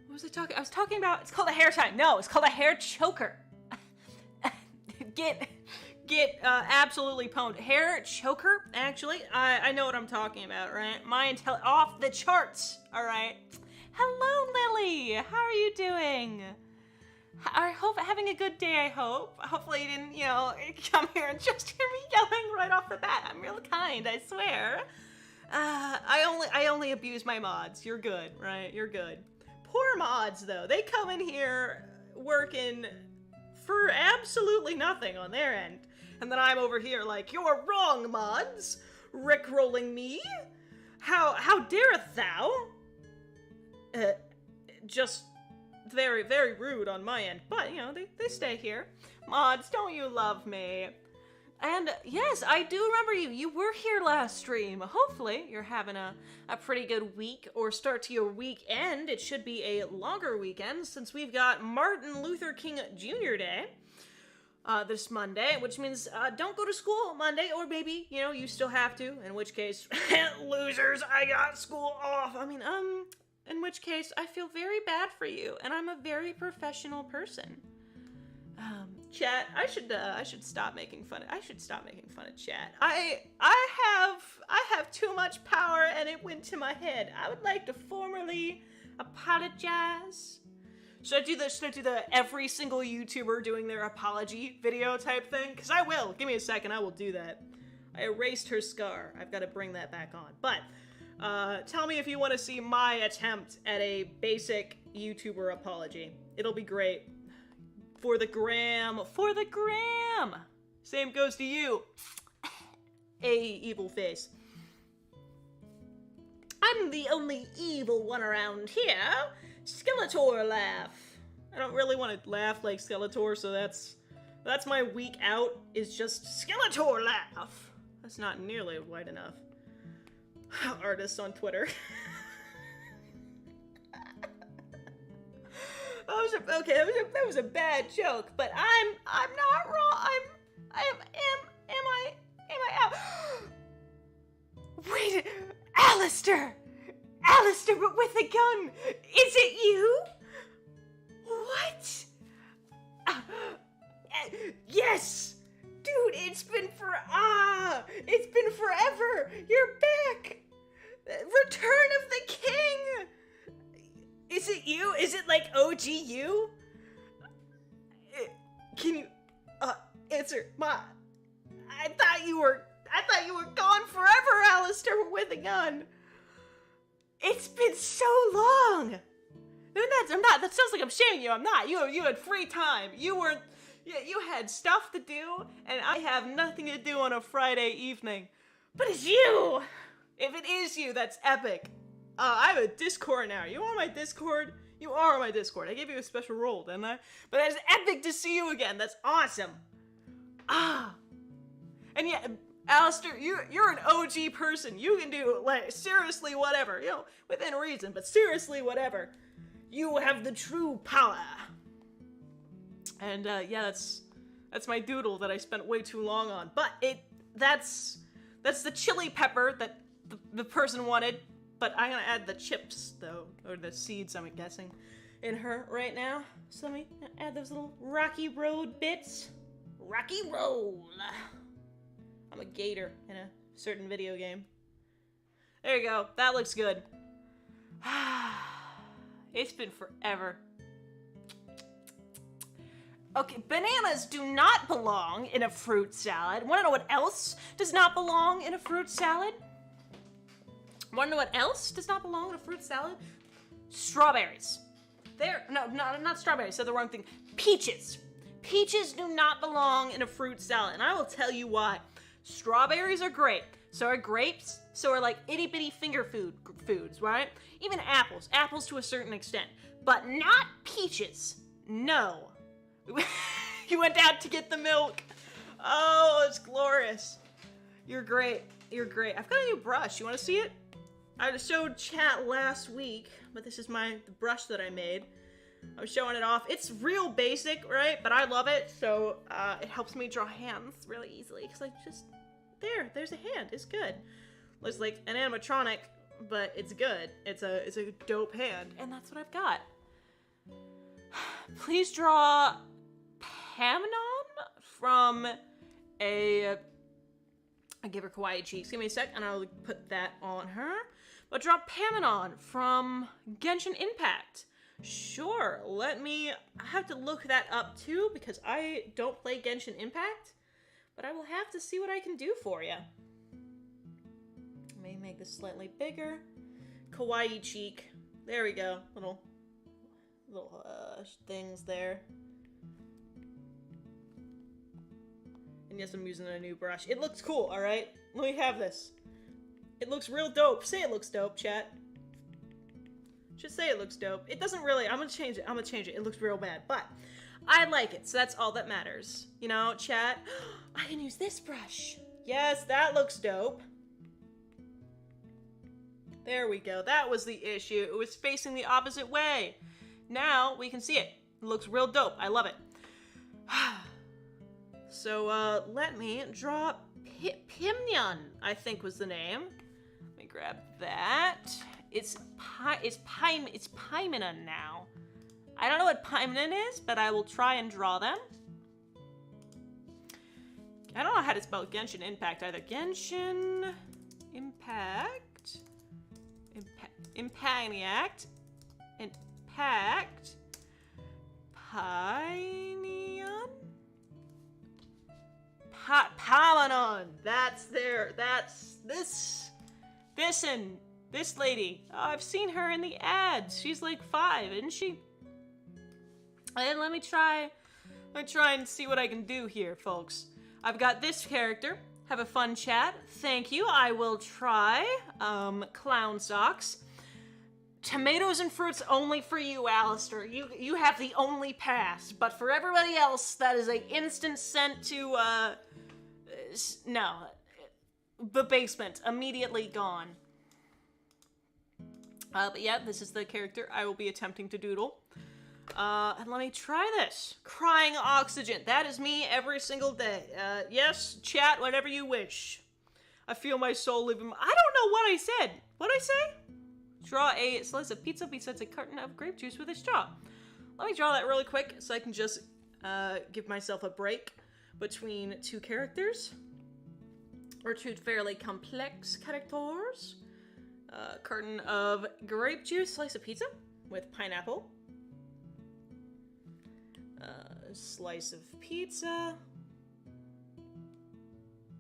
What was I talking? I was talking about... It's called a hair tie. No, it's called a hair choker. Get absolutely pwned. Hair choker, actually. I know what I'm talking about, right? My intel... Off the charts, all right? Hello, Lily. How are you doing? I hope having a good day, I hope. Hopefully you didn't, come here and just hear me yelling right off the bat. I'm real kind, I swear. I only abuse my mods. You're good, right? You're good. Poor mods, though. They come in here working for absolutely nothing on their end. And then I'm over here like, you're wrong, mods. Rickrolling me. How dareth thou? Just very, very rude on my end. But, they stay here. Mods, don't you love me? And yes, I do remember you. You were here last stream. Hopefully, you're having a pretty good week or start to your weekend. It should be a longer weekend since we've got Martin Luther King Jr. Day. this Monday, which means don't go to school Monday, or maybe, you still have to, in which case, losers, I got school off. I mean, in which case, I feel very bad for you, and I'm a very professional person. Chat, I should stop making fun of chat. I have too much power, and it went to my head. I would like to formally apologize. Should I do the every single YouTuber doing their apology video type thing? Because I will. Give me a second, I will do that. I erased her scar. I've got to bring that back on. But, tell me if you want to see my attempt at a basic YouTuber apology. It'll be great. For the gram. For the gram! Same goes to you. Evil face. I'm the only evil one around here. Skeletor laugh. I don't really want to laugh like Skeletor, so that's my week out, is just Skeletor laugh. That's not nearly wide enough. Artists on Twitter. That was a bad joke, but I'm not wrong. Am I out? Wait, Alistair, but with a gun. Is it you? What? Yes, dude. It's been forever. You're back. Return of the King. Is it you? Is it like OG you? Can you answer I thought you were gone forever, Alistair, with a gun. It's been so long. I'm not. That sounds like I'm shaming you. I'm not. You had free time. You had stuff to do, and I have nothing to do on a Friday evening. But it's you. If it is you, that's epic. I have a Discord now. You on my Discord? You are on my Discord. I gave you a special role, didn't I? But it's epic to see you again. That's awesome. And yeah, Alistair, you're an OG person. You can do, like, seriously whatever. Within reason, but seriously whatever. You have the true power. And, yeah, that's my doodle that I spent way too long on. But that's the chili pepper that the person wanted. But I'm gonna add the chips, though, or the seeds, I'm guessing, in her right now. So let me add those little Rocky Road bits. Rocky Roll. I'm a gator in a certain video game. There you go. That looks good. It's been forever. Okay, bananas do not belong in a fruit salad. Want to know what else does not belong in a fruit salad? Want to know what else does not belong in a fruit salad? Strawberries. Not strawberries, said the wrong thing. Peaches. Peaches do not belong in a fruit salad, and I will tell you why. Strawberries are great. So are grapes. So are, like, itty-bitty finger foods, right? Even apples. Apples to a certain extent. But not peaches. No. You went out to get the milk. Oh, it's glorious. You're great. You're great. I've got a new brush. You want to see it? I showed chat last week, but this is the brush that I made. I'm showing it off. It's real basic, right? But I love it, so it helps me draw hands really easily. Because there's a hand. It's good. Looks like an animatronic, but it's good. It's a dope hand, and that's what I've got. Please draw Pamnon from I give her kawaii cheeks. Give me a sec, and I'll put that on her. But draw Pamnon from Genshin Impact. Sure, I have to look that up too, because I don't play Genshin Impact, but I will have to see what I can do for you. Let me make this slightly bigger. Kawaii cheek. There we go. Little things there. And yes, I'm using a new brush. It looks cool, alright? Let me have this. It looks real dope. Say it looks dope, chat. Just say it looks dope. It doesn't really. I'm gonna change it. It looks real bad, but I like it, so that's all that matters. You know, chat? I can use this brush. Yes, that looks dope. There we go. That was the issue. It was facing the opposite way. Now we can see it. It looks real dope. I love it. So, let me draw Pimyon, I think was the name. Let me grab that. It's Paimenon now. I don't know what Paimenon is, but I will try and draw them. I don't know how to spell Genshin Impact either. Genshin Impact. Impagniact. Impact. Pineon? Pamanon. That's this lady. Oh, I've seen her in the ads. She's like 5, isn't she? And let me try and see what I can do here, folks. I've got this character. Have a fun chat. Thank you. I will try. Clown socks. Tomatoes and fruits only for you, Alistair. You have the only pass. But for everybody else, that is a instant sent to, the basement. Immediately gone. But yeah, this is the character I will be attempting to doodle. And let me try this. Crying oxygen. That is me every single day. Yes, chat, whatever you wish. I feel my soul living. I don't know what I said. What'd I say? Draw a slice of pizza besides a carton of grape juice with a straw. Let me draw that really quick so I can just give myself a break between two characters. Or two fairly complex characters. Carton of grape juice, slice of pizza with pineapple. Slice of pizza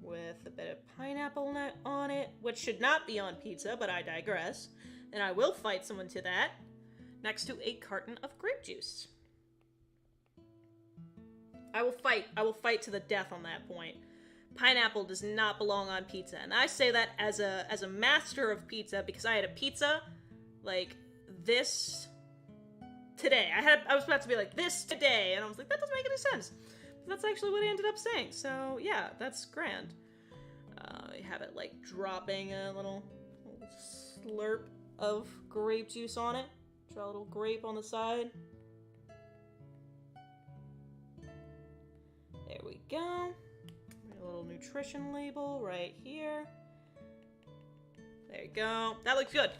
with a bit of pineapple on it, which should not be on pizza, but I digress. And I will fight someone to that. Next to a carton of grape juice. I will fight to the death on that point. Pineapple does not belong on pizza, and I say that as a master of pizza because I had a pizza like this today. I was about to be like this today, and I was like, that doesn't make any sense. But that's actually what I ended up saying. So yeah, that's grand. You have it like dropping a little slurp of grape juice on it. Draw a little grape on the side. There we go. A little nutrition label right here. There you go. That looks good.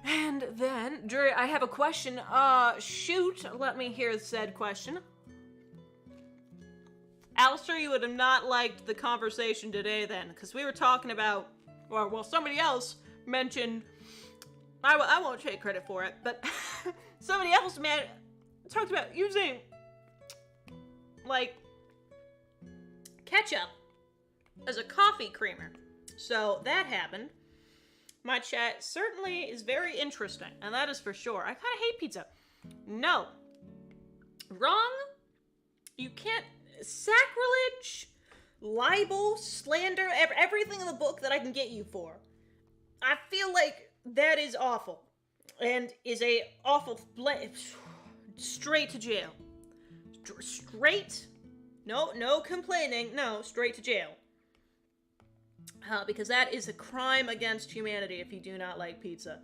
And then, Drury, I have a question. Shoot, let me hear said question. Alistair, you would have not liked the conversation today then, because we were talking about, well, somebody else mentioned, I won't take credit for it, but somebody else talked about using, like, ketchup as a coffee creamer. So that happened. My chat certainly is very interesting, and that is for sure. I kind of hate pizza. No. Wrong. You can't. Sacrilege, libel, slander, everything in the book that I can get you for. I feel like that is awful. And is a awful. Straight to jail. Straight. No complaining. No, straight to jail. Because that is a crime against humanity if you do not like pizza.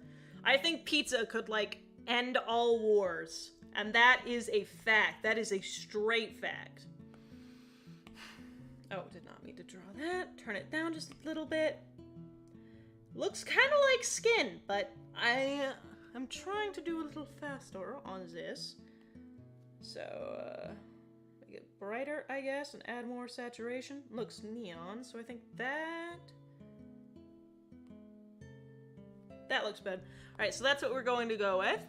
I think pizza could, like, end all wars. And that is a fact. That is a straight fact. Oh, did not mean to draw that. Turn it down just a little bit. Looks kind of like skin, but I'm trying to do a little faster on this. So, make it brighter, I guess, and add more saturation. Looks neon, so I think that looks good. Alright, so that's what we're going to go with.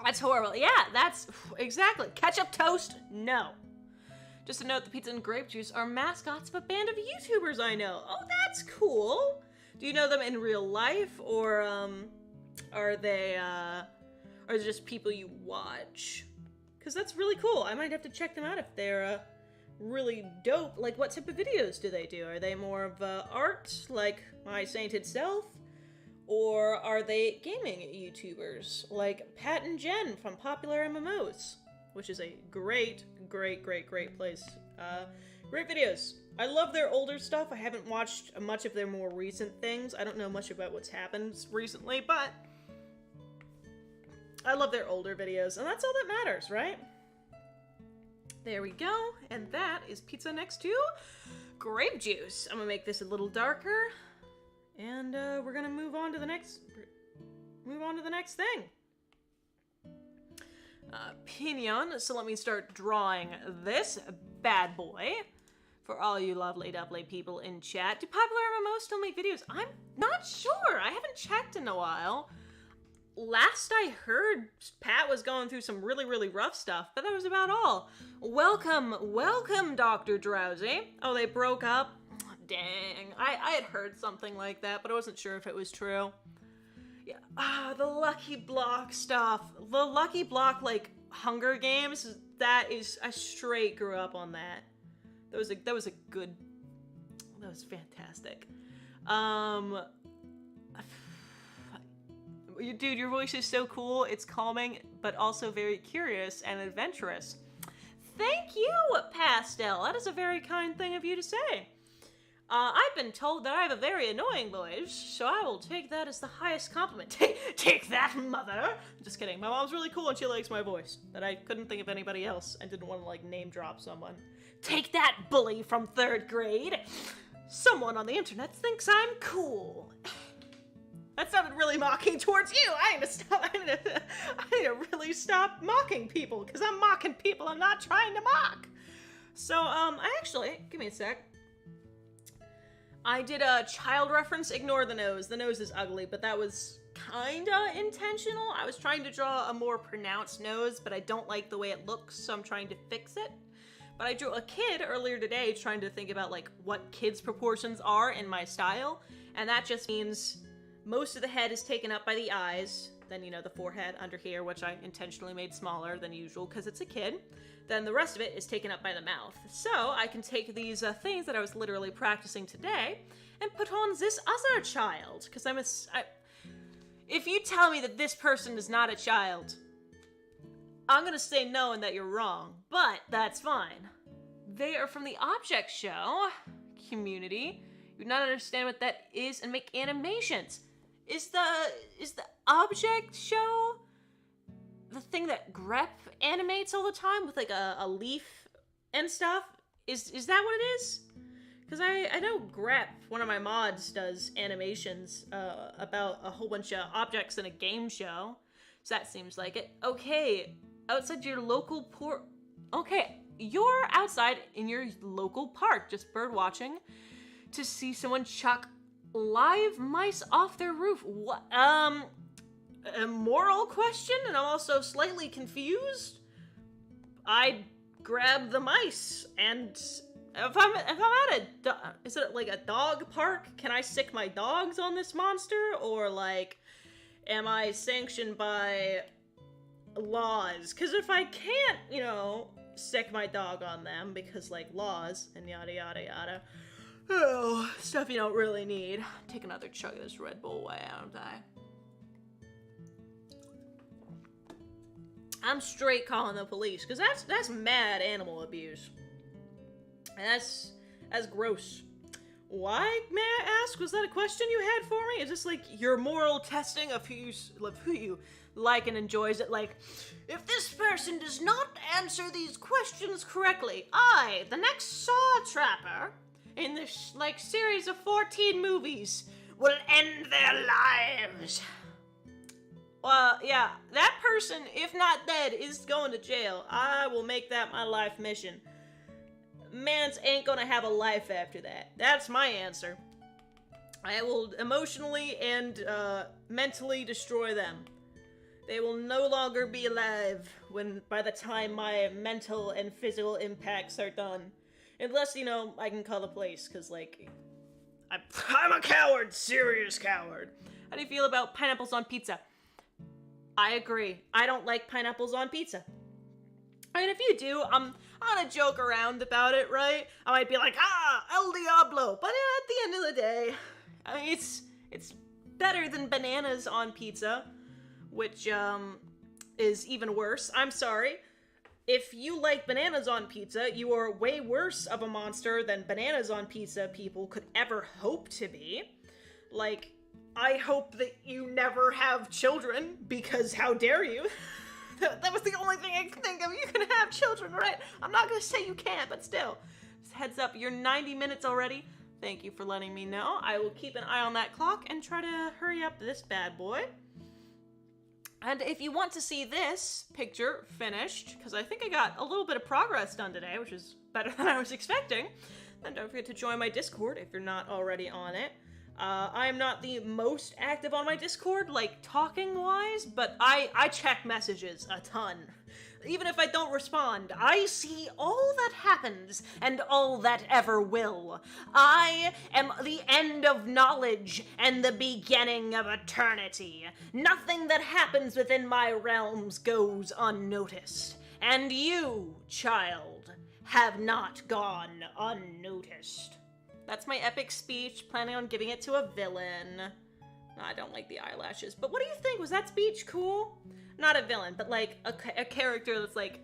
That's horrible. Yeah, that's exactly. Ketchup toast? No. Just to note, the pizza and grape juice are mascots of a band of YouTubers I know. Oh, that's cool. Do you know them in real life, or are they just people you watch? Because that's really cool. I might have to check them out if they're really dope. Like, what type of videos do they do? Are they more of art, like my sainted self? Or are they gaming YouTubers, like Pat and Jen from Popular MMOs? Which is a great place. Great videos. I love their older stuff. I haven't watched much of their more recent things. I don't know much about what's happened recently, but I love their older videos, and that's all that matters, right? There we go. And that is pizza next to grape juice. I'm gonna make this a little darker. And we're gonna move on to the next thing. Pinion. So let me start drawing this bad boy. For all you lovely people in chat. Do Popular MMOs still make videos? I'm not sure. I haven't checked in a while. Last I heard, Pat was going through some really, really rough stuff, but that was about all. Welcome, Dr. Drowsy. Oh, they broke up? Dang. I had heard something like that, but I wasn't sure if it was true. Yeah. The Lucky Block stuff. The Lucky Block, like, Hunger Games, that is, I straight grew up on that. That was fantastic. Dude, your voice is so cool. It's calming, but also very curious and adventurous. Thank you, Pastel. That is a very kind thing of you to say. I've been told that I have a very annoying voice, so I will take that as the highest compliment. Take that, mother! Just kidding. My mom's really cool and she likes my voice. But I couldn't think of anybody else and didn't want to, like, name drop someone. Take that, bully from 3rd grade! Someone on the internet thinks I'm cool. That sounded really mocking towards you. I need to really stop mocking people, because I'm mocking people I'm not trying to mock. So, give me a sec. I did a child reference, ignore the nose. The nose is ugly, but that was kinda intentional. I was trying to draw a more pronounced nose, but I don't like the way it looks, so I'm trying to fix it. But I drew a kid earlier today trying to think about, like, what kids' proportions are in my style, and that just means most of the head is taken up by the eyes, then, you know, the forehead under here, which I intentionally made smaller than usual because it's a kid. Then the rest of it is taken up by the mouth. So I can take these things that I was literally practicing today and put on this other child, because if you tell me that this person is not a child, I'm gonna say no and that you're wrong, but that's fine. They are from the object show community. You do not understand what that is and make animations. Is the object show the thing that Grep animates all the time with, like, a leaf and stuff? Is that what it is? Because I know Grep, one of my mods, does animations about a whole bunch of objects in a game show. So that seems like it. Okay, outside your local port. Okay, you're outside in your local park, just bird watching, to see someone chuck live mice off their roof. What? A moral question, and I'm also slightly confused. I grab the mice, and if I'm at is it like a dog park? Can I sick my dogs on this monster, or, like, am I sanctioned by laws? Because if I can't, you know, sick my dog on them because, like, laws and yada yada yada. Oh, stuff you don't really need. Take another chug of this Red Bull. Why don't I? I'm straight calling the police, because that's mad animal abuse. And that's gross. Why, may I ask? Was that a question you had for me? Is this, like, your moral testing of who you like and enjoys it? Like, if this person does not answer these questions correctly, I, the next Saw Trapper, in this, like, series of 14 movies, will end their lives. Well, yeah, that person, if not dead, is going to jail. I will make that my life mission. Mans ain't gonna have a life after that. That's my answer. I will emotionally and mentally destroy them. They will no longer be alive by the time my mental and physical impacts are done. Unless, you know, I can call the police, because, like, I'm a coward, serious coward. How do you feel about pineapples on pizza? I agree. I don't like pineapples on pizza. I mean, if you do, I'm gonna joke around about it, right? I might be like, El Diablo, but at the end of the day, I mean, it's better than bananas on pizza, which, is even worse. I'm sorry. If you like bananas on pizza, you are way worse of a monster than bananas on pizza people could ever hope to be. Like, I hope that you never have children, because how dare you? That was the only thing I could think of. You can have children, right? I'm not gonna say you can't, but still. Just heads up, you're 90 minutes already. Thank you for letting me know. I will keep an eye on that clock and try to hurry up this bad boy. And if you want to see this picture finished, because I think I got a little bit of progress done today, which is better than I was expecting, then don't forget to join my Discord if you're not already on it. I am not the most active on my Discord, like talking-wise, but I check messages a ton. Even if I don't respond, I see all that happens and all that ever will. I am the end of knowledge and the beginning of eternity. Nothing that happens within my realms goes unnoticed. And you, child, have not gone unnoticed. That's my epic speech, planning on giving it to a villain. No, I don't like the eyelashes, but what do you think? Was that speech cool? Not a villain, but like a character that's like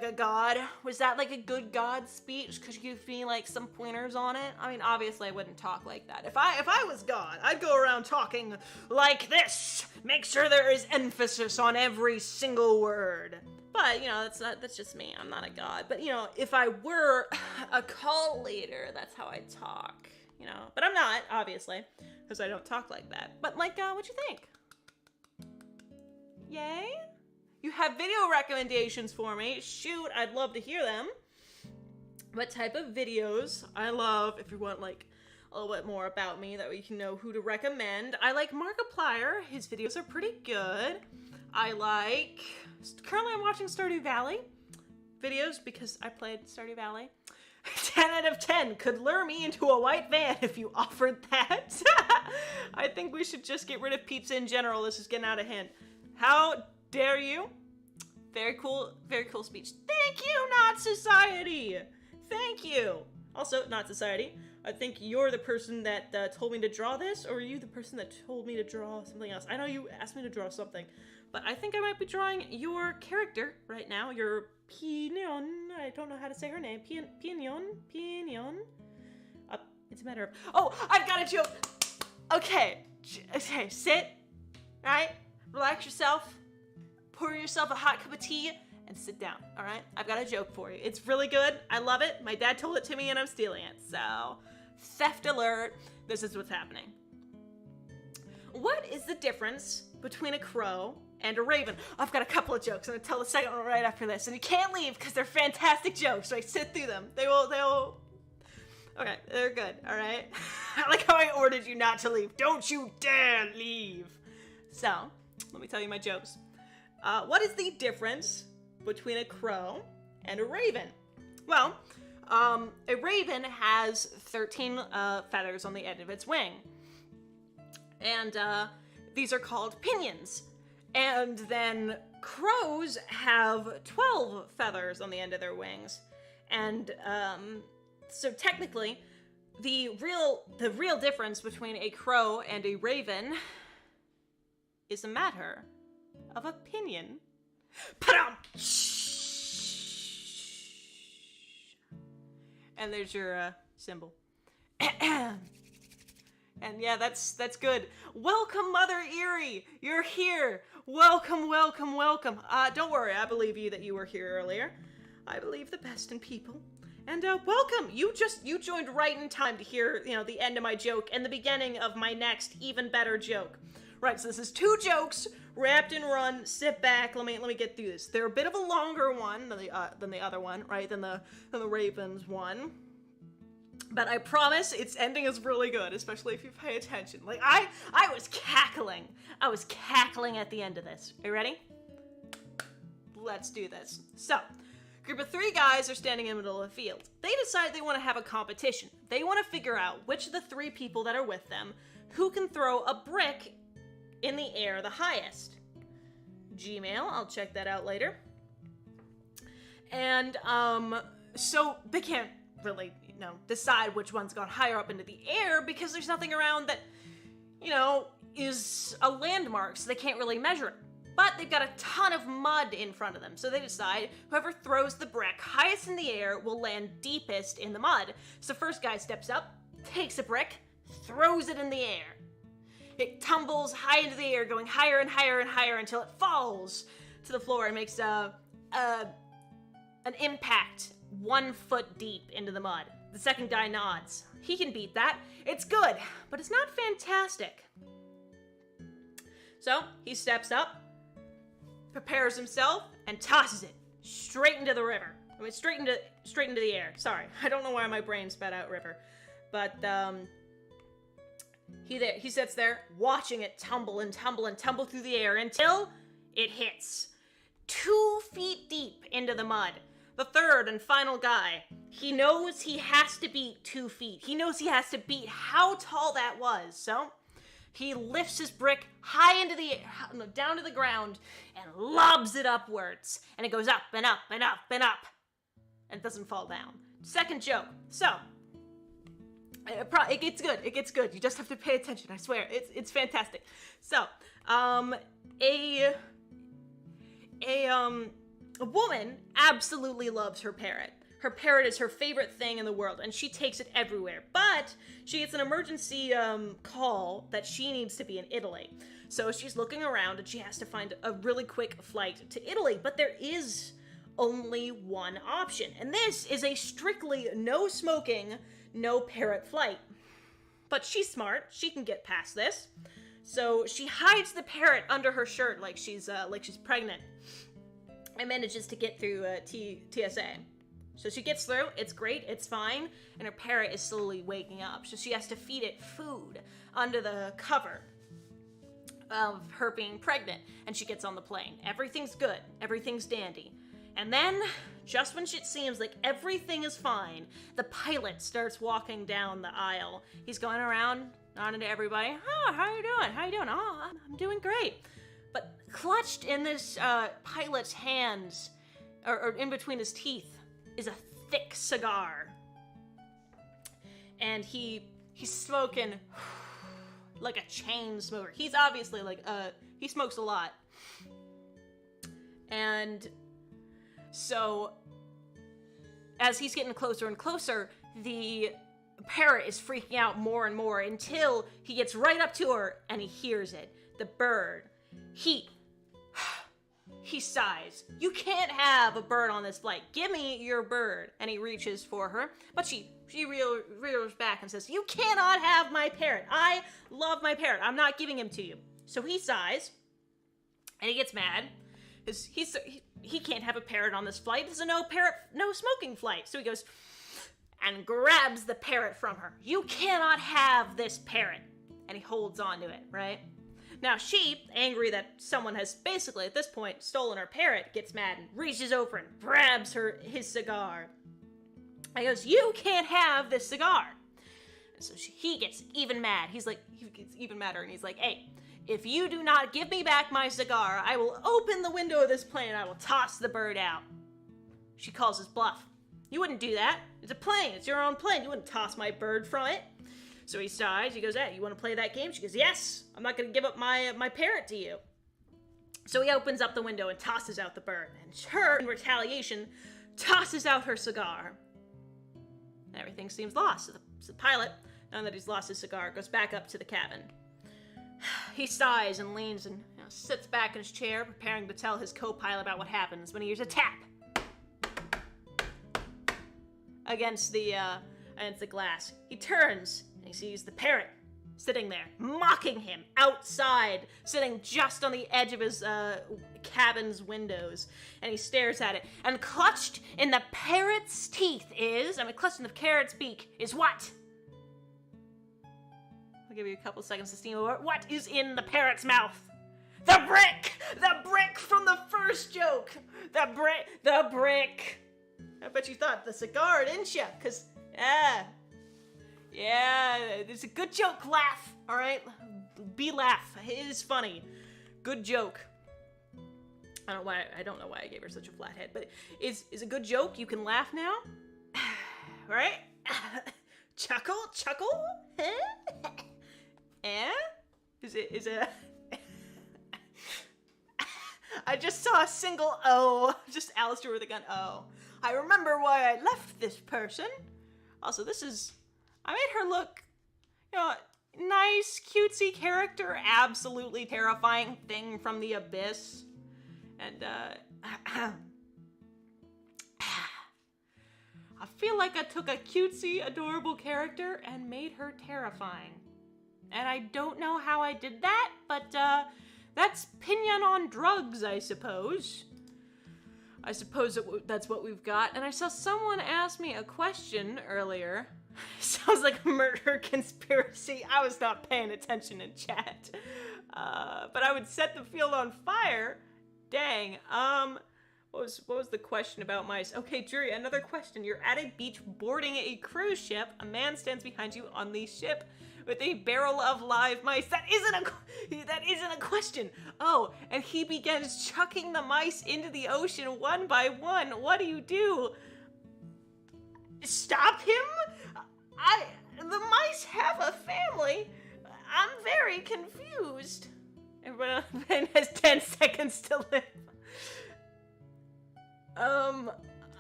a god. Was that like a good god speech? Could you give me like some pointers on it? I mean, obviously I wouldn't talk like that. If I was God, I'd go around talking like this. Make sure there is emphasis on every single word. But, you know, that's just me. I'm not a god. But, you know, if I were a call leader, that's how I talk, you know. But I'm not, obviously, because I don't talk like that. But, like, what'd you think? Yay? You have video recommendations for me. Shoot, I'd love to hear them. What type of videos? I love, if you want, like, a little bit more about me, that way you can know who to recommend. I like Markiplier. His videos are pretty good. Currently I'm watching Stardew Valley videos because I played Stardew Valley. 10 out of 10 could lure me into a white van if you offered that. I think we should just get rid of pizza in general. This is getting out of hand. How dare you? Very cool speech. Thank you, Not Society. Thank you. Also, Not Society, I think you're the person that told me to draw this, or are you the person that told me to draw something else? I know you asked me to draw something, but I think I might be drawing your character right now, your Pinion. I don't know how to say her name. Pinion. It's a matter of... Oh, I've got a joke. Okay, sit, right? Relax yourself, pour yourself a hot cup of tea, and sit down, all right? I've got a joke for you. It's really good. I love it. My dad told it to me, and I'm stealing it. So, theft alert. This is what's happening. What is the difference between a crow and a raven? I've got a couple of jokes. I'm going to tell the second one right after this. And you can't leave because they're fantastic jokes. So I sit through them. They will... Okay, they're good, all right? I like how I ordered you not to leave. Don't you dare leave. So, let me tell you my jokes. What is the difference between a crow and a raven? Well, a raven has 13 feathers on the end of its wing. And these are called pinions. And then crows have 12 feathers on the end of their wings. And so technically, the real difference between a crow and a raven is a matter of opinion. And there's your symbol. And yeah, that's good. Welcome, Mother Erie. You're here. Welcome. Don't worry, I believe you that you were here earlier. I believe the best in people. And welcome. You joined right in time to hear, the end of my joke and the beginning of my next even better joke. Right, so this is 2 jokes wrapped in one. Sit back. Let me get through this. They're a bit of a longer one than the other one, right? Than the Ravens one. But I promise its ending is really good, especially if you pay attention. Like I was cackling. I was cackling at the end of this. Are you ready? Let's do this. So, group of 3 guys are standing in the middle of a field. They decide they want to have a competition. They want to figure out which of the 3 people that are with them who can throw a brick in the air the highest. Gmail, I'll check that out later. And so they can't really, decide which one's gone higher up into the air because there's nothing around that, is a landmark, so they can't really measure it. But they've got a ton of mud in front of them, so they decide whoever throws the brick highest in the air will land deepest in the mud. So first guy steps up, takes a brick, throws it in the air. It tumbles high into the air, going higher and higher and higher until it falls to the floor and makes an impact 1 foot deep into the mud. The second guy nods. He can beat that. It's good, but it's not fantastic. So he steps up, prepares himself, and tosses it straight into the river. I mean, straight into the air. Sorry, I don't know why my brain spat out river, but he sits there watching it tumble and tumble and tumble through the air until it hits 2 feet deep into the mud. The third and final guy, he knows he has to beat 2 feet. He knows he has to beat how tall that was. So he lifts his brick high into the air, down to the ground, and lobs it upwards. And it goes up and up and up and up. And it doesn't fall down. Second joke. So it gets good. It gets good. You just have to pay attention. I swear, it's fantastic. So a woman absolutely loves her parrot. Her parrot is her favorite thing in the world, and she takes it everywhere. But she gets an emergency call that she needs to be in Italy. So she's looking around, and she has to find a really quick flight to Italy. But there is only one option, and this is a strictly no smoking, no parrot flight. But she's smart. She can get past this. So she hides the parrot under her shirt like she's pregnant, and manages to get through TSA. So she gets through, it's great, it's fine, and her parrot is slowly waking up. So she has to feed it food under the cover of her being pregnant, and she gets on the plane. Everything's good, everything's dandy. And then, just when it seems like everything is fine, the pilot starts walking down the aisle. He's going around, nodding to everybody. Oh, how you doing? How you doing? Oh, I'm doing great. But clutched in this pilot's hands, or in between his teeth, is a thick cigar. And he's smoking like a chain smoker. He's obviously he smokes a lot. And so, as he's getting closer and closer, the parrot is freaking out more and more until he gets right up to her and he hears it. The bird. He sighs. You can't have a bird on this flight. Give me your bird. And he reaches for her, but she rears back and says, you cannot have my parrot. I love my parrot. I'm not giving him to you. So he sighs, and he gets mad, because he can't have a parrot on this flight. This is a no smoking flight. So he goes and grabs the parrot from her. You cannot have this parrot. And he holds on to it, right? Now she, angry that someone has basically at this point stolen her parrot, gets mad and reaches over and grabs his cigar. And he goes, you can't have this cigar. And so he gets even mad. He gets even madder, and he's like, hey, if you do not give me back my cigar, I will open the window of this plane and I will toss the bird out. She calls his bluff. You wouldn't do that. It's a plane. It's your own plane. You wouldn't toss my bird from it. So he sighs. He goes, hey, you want to play that game? She goes, yes. I'm not going to give up my parrot to you. So he opens up the window and tosses out the bird. And her, in retaliation, tosses out her cigar. And everything seems lost. So the pilot, now that he's lost his cigar, goes back up to the cabin. He sighs and leans and sits back in his chair, preparing to tell his co-pilot about what happens when he hears a tap against the glass. He turns and he sees the parrot sitting there, mocking him outside, sitting just on the edge of his cabin's windows. And he stares at it. And clutched in the parrot's beak is what? I'll give you a couple seconds to steam over. What is in the parrot's mouth? The brick! The brick from the first joke! The brick! I bet you thought the cigar, didn't you? Because, yeah, it's a good joke, laugh, alright? Laugh. It is funny. Good joke. I don't know why I gave her such a flat head, but is a good joke. You can laugh now. Right? Chuckle? Is it I just saw a single O. Just Alistair with a gun. O. I remember why I left this person. Also, I made her look, nice, cutesy character, absolutely terrifying thing from the abyss. And, I feel like I took a cutesy, adorable character and made her terrifying. And I don't know how I did that, but, that's Pinion on drugs, I suppose. I suppose that's what we've got. And I saw someone ask me a question earlier. Sounds like a murder conspiracy. I was not paying attention in chat. But I would set the field on fire. Dang. What was the question about mice? Okay, Jury, another question. You're at a beach boarding a cruise ship. A man stands behind you on the ship with a barrel of live mice. That isn't a question. Oh, and he begins chucking the mice into the ocean one by one. What do? Stop him? The mice have a family. I'm very confused. Everyone has 10 seconds to live.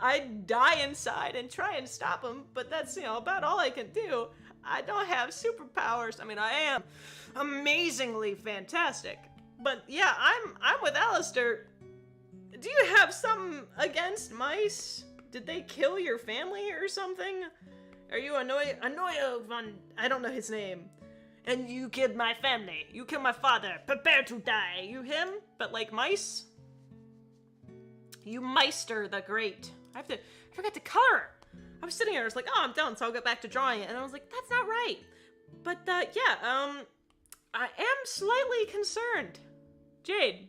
I'd die inside and try and stop him, but that's, about all I can do. I don't have superpowers. I mean, I am amazingly fantastic. But yeah, I'm with Alistair. Do you have something against mice? Did they kill your family or something? Are you Annoy von... I don't know his name. And you killed my family. You killed my father. Prepare to die. You him? But like mice? You Meister the Great. I forgot to color. I was sitting here, I was like, oh, I'm done, so I'll get back to drawing it. And I was like, that's not right. But, I am slightly concerned. Jade,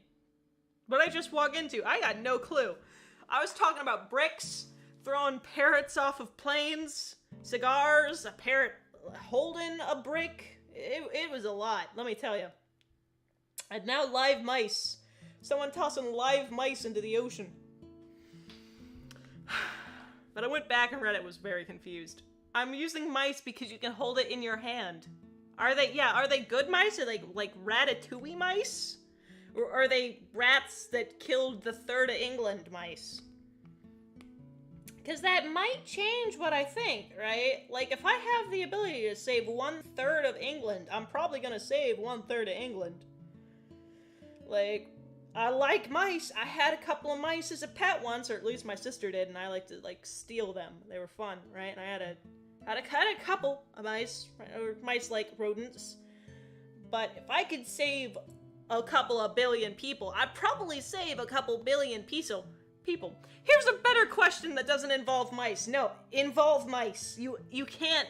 what I just walk into, I got no clue. I was talking about bricks, throwing parrots off of planes, cigars, a parrot holding a brick. It was a lot, let me tell you. And now live mice. Someone tossing live mice into the ocean. But I went back and read it, was very confused. I'm using mice because you can hold it in your hand. Are they good mice? Are they like Ratatouille mice? Or are they rats that killed the third of England mice? Because that might change what I think, right? Like, if I have the ability to save 1/3 of England, I'm probably gonna save 1/3 of England. Like, I like mice. I had a couple of mice as a pet once, or at least my sister did, and I like to, steal them. They were fun, right? And I had a couple of mice, right? Or mice like rodents. But if I could save a couple of billion people, I'd probably save a couple billion people. Here's a better question that doesn't involve mice. No, involve mice. You can't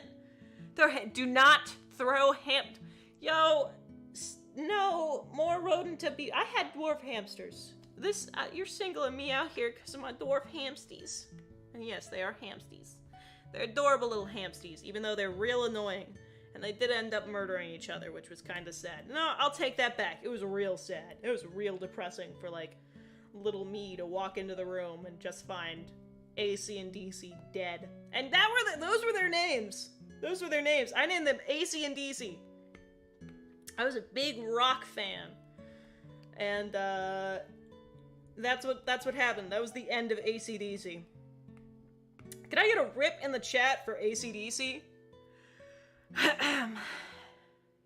do not throw Yo, no, more rodent abuse. I had dwarf hamsters. You're singling me out here because of my dwarf hamsties. And yes, they are hamsties. They're adorable little hamsties, even though they're real annoying. And they did end up murdering each other, which was kind of sad. No, I'll take that back. It was real sad. It was real depressing for, little me to walk into the room and just find AC and DC dead. And those were their names. Those were their names. I named them AC and DC. I was a big rock fan. And, that's what happened. That was the end of AC/DC. Can I get a rip in the chat for AC/DC?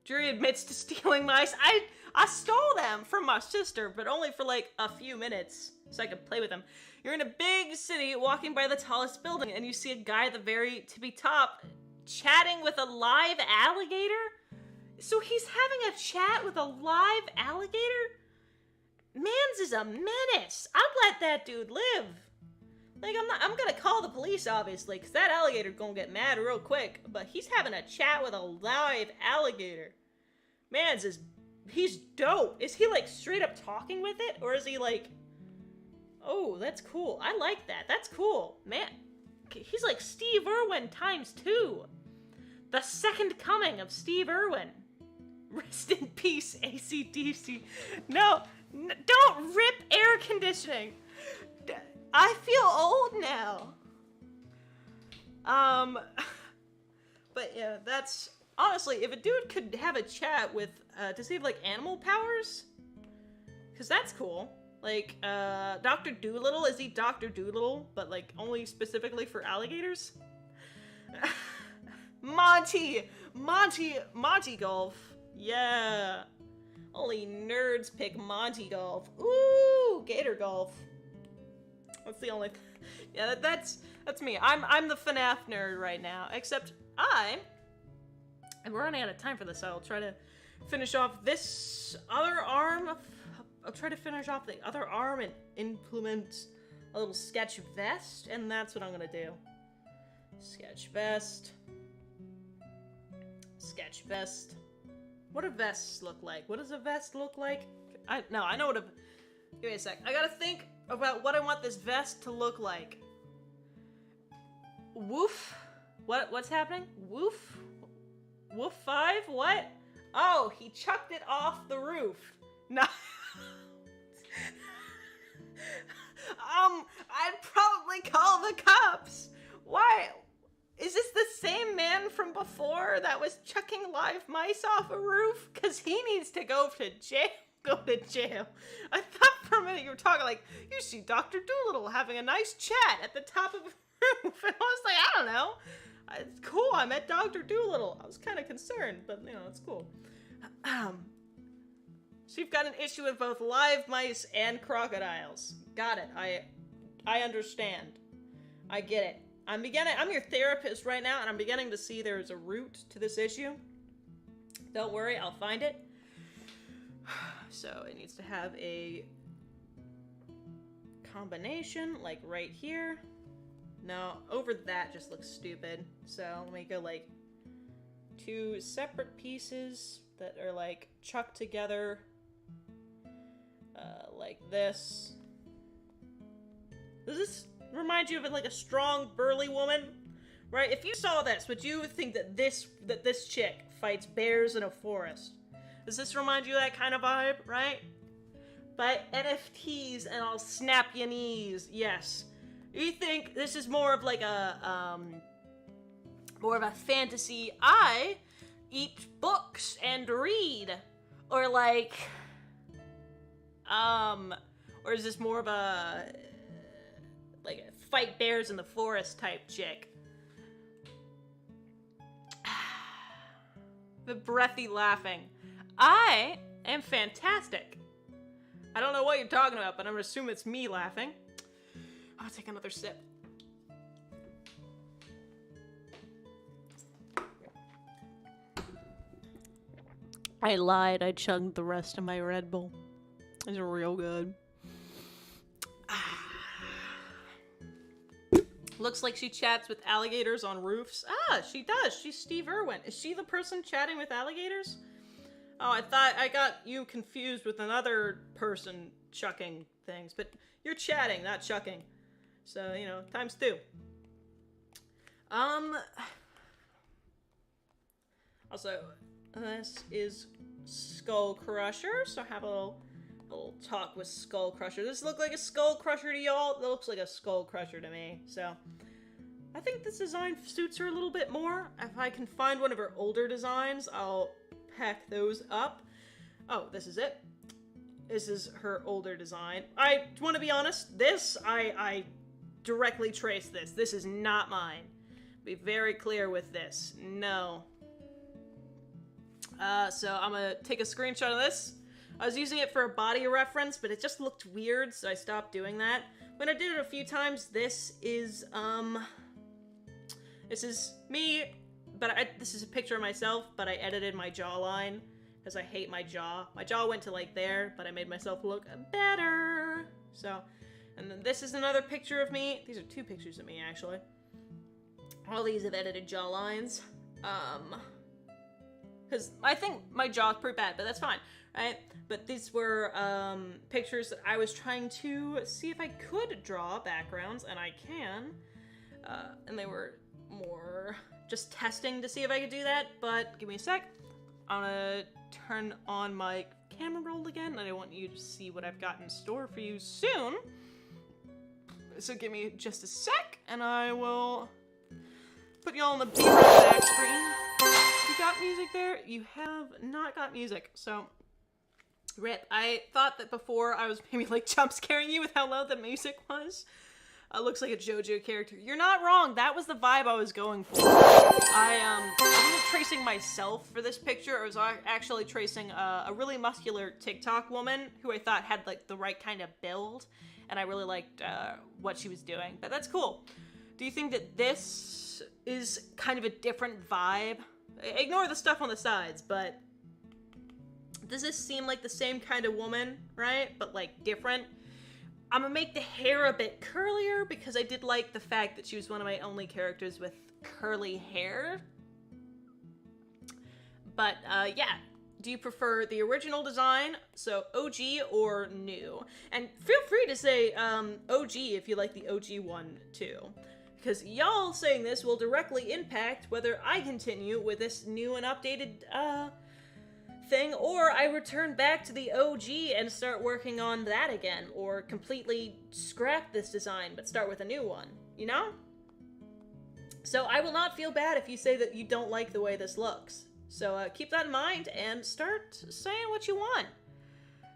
Jury admits to stealing mice. I stole them from my sister, but only for a few minutes, so I could play with them. You're in a big city, walking by the tallest building, and you see a guy at the very tippy top chatting with a live alligator? So he's having a chat with a live alligator? Mans is a menace. I'd let that dude live. I'm gonna call the police, obviously, because that alligator's gonna get mad real quick, but he's having a chat with a live alligator. He's dope. Is he, straight up talking with it, or is he, oh, that's cool. I like that. That's cool. Man, he's like Steve Irwin ×2. The second coming of Steve Irwin. Rest in peace, AC/DC. No, don't rip air conditioning. I feel old now. But yeah, that's... Honestly, if a dude could have a chat with, does he have, animal powers? Because that's cool. Dr. Doolittle, is he Dr. Doolittle, but, only specifically for alligators? Monty Golf. Yeah. Only nerds pick Monty Golf. Ooh, Gator golf. That's the only... Yeah, that's me. I'm the FNAF nerd right now. Except and we're running out of time for this, so I'll try to finish off this other arm. I'll try to finish off the other arm and implement a little sketch vest, and that's what I'm gonna do. Sketch vest. Sketch vest. What do vests look like? What does a vest look like? I know what a... Give me a sec. I gotta think about what I want this vest to look like. Woof? What's happening? Woof? Woof 5? What? Oh, he chucked it off the roof. No. I'd probably call the cops. Why? Is this the same man from before that was chucking live mice off a roof? Because he needs to go to jail. Go to jail. I thought for a minute you were talking like, you see Dr. Dolittle having a nice chat at the top of a roof. And I was like, I don't know. It's cool, I met Dr. Dolittle. I was kind of concerned, but, you know, it's cool. So you've got an issue with both live mice and crocodiles. Got it. I understand. I get it. I'm your therapist right now, and I'm beginning to see there's a root to this issue. Don't worry, I'll find it. So it needs to have a combination, like right here. No, over that just looks stupid. So let me go like 2 separate pieces that are like chucked together, like this. Does this remind you of like a strong, burly woman? Right? If you saw this, would you think that this chick fights bears in a forest? Does this remind you of that kind of vibe, right? But NFTs and I'll snap your knees, yes. You think this is more of like a, more of a fantasy, I eat books and read, or like, or is this more of a, like a fight bears in the forest type chick? The breathy laughing. I am fantastic. I don't know what you're talking about, but I'm gonna assume it's me laughing. I'll take another sip. I lied. I chugged the rest of my Red Bull. It's real good. Looks like she chats with alligators on roofs. Ah, she does. She's Steve Irwin. Is she the person chatting with alligators? Oh, I thought I got you confused with another person chucking things, but you're chatting, not chucking. So, you know, times 2. Also, this is Skull Crusher, so have a little talk with Skull Crusher. Does this look like a Skull Crusher to y'all? It looks like a Skull Crusher to me, so... I think this design suits her a little bit more. If I can find one of her older designs, I'll pack those up. Oh, this is it. This is her older design. I want to be honest, this, I directly trace this. This is not mine. Be very clear with this. No. So I'm gonna take a screenshot of this. I was using it for a body reference, but it just looked weird, so I stopped doing that. When I did it a few times, this is me, but this is a picture of myself, but I edited my jawline, because I hate my jaw. My jaw went to like there, but I made myself look better. So, and then this is another picture of me. These are 2 pictures of me, actually. All these have edited jawlines. Because I think my jaw's pretty bad, but that's fine, right? But these were pictures that I was trying to see if I could draw backgrounds, and I can. And they were more just testing to see if I could do that, but give me a sec. I'm gonna turn on my camera roll again, and I want you to see what I've got in store for you soon. So give me just a sec, and I will put you all on the back screen. You got music there? You have not got music, so rip. I thought that before I was maybe like jump scaring you with how loud the music was. Looks like a JoJo character. You're not wrong. That was the vibe I was going for. I wasn't tracing myself for this picture. I was actually tracing a really muscular TikTok woman who I thought had like the right kind of build, and I really liked what she was doing. But that's cool. Do you think that this is kind of a different vibe? Ignore the stuff on the sides, but does this seem like the same kind of woman, right? But like different? I'm gonna make the hair a bit curlier because I did like the fact that she was one of my only characters with curly hair. But yeah, do you prefer the original design, so OG or new? And feel free to say OG if you like the OG one too, because y'all saying this will directly impact whether I continue with this new and updated thing, or I return back to the OG and start working on that again, or completely scrap this design but start with a new one, you know? So I will not feel bad if you say that you don't like the way this looks. So keep that in mind and start saying what you want.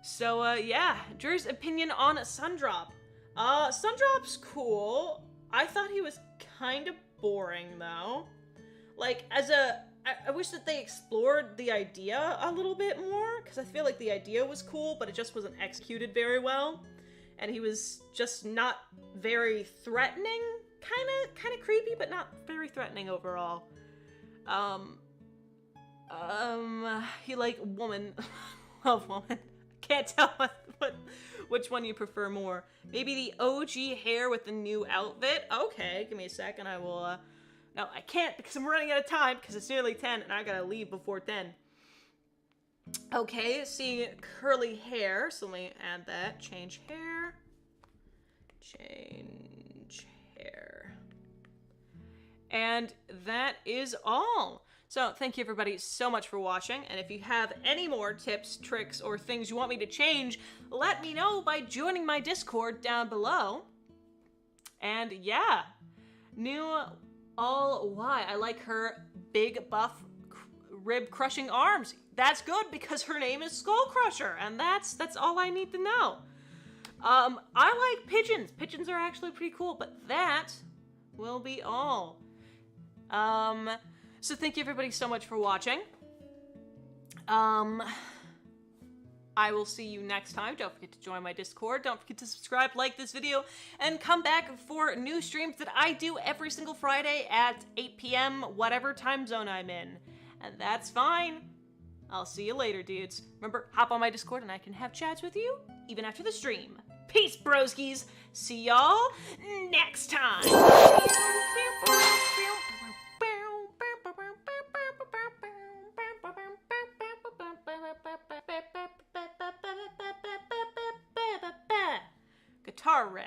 So yeah, Drew's opinion on Sundrop. Sundrop's cool. I thought he was kind of boring though. Like, I wish that they explored the idea a little bit more, because I feel like the idea was cool, but it just wasn't executed very well. And he was just not very threatening. Kind of creepy, but not very threatening overall. He like woman, love woman. Can't tell which one you prefer more. Maybe the OG hair with the new outfit. Okay, give me a second. I will. No, I can't because I'm running out of time because it's nearly 10 and I gotta leave before 10. Okay, seeing curly hair. So let me add that. Change hair. Change hair. And that is all. So thank you everybody so much for watching. And if you have any more tips, tricks, or things you want me to change, let me know by joining my Discord down below. And yeah, new all why I like her big buff rib crushing arms. That's good because her name is Skull Crusher, and that's all I need to know. I like pigeons. Pigeons are actually pretty cool, but that will be all. So thank you everybody so much for watching. I will see you next time. Don't forget to join my Discord. Don't forget to subscribe, like this video, and come back for new streams that I do every single Friday at 8 p.m., whatever time zone I'm in. And that's fine. I'll see you later, dudes. Remember, hop on my Discord and I can have chats with you even after the stream. Peace, broskies. See y'all next time. Guitar riff.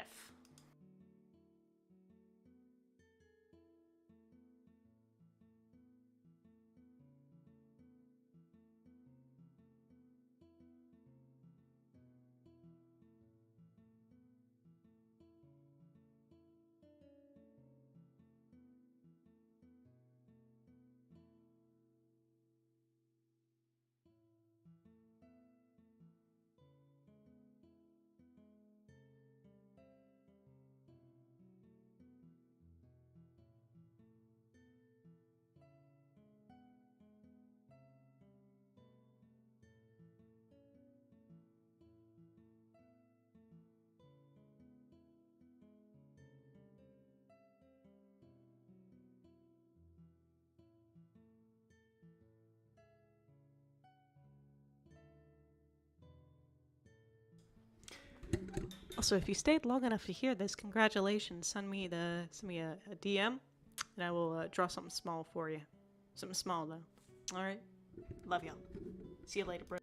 Also, if you stayed long enough to hear this, congratulations. Send me a DM, and I will draw something small for you. Something small, though. All right? Love y'all. See you later, bro.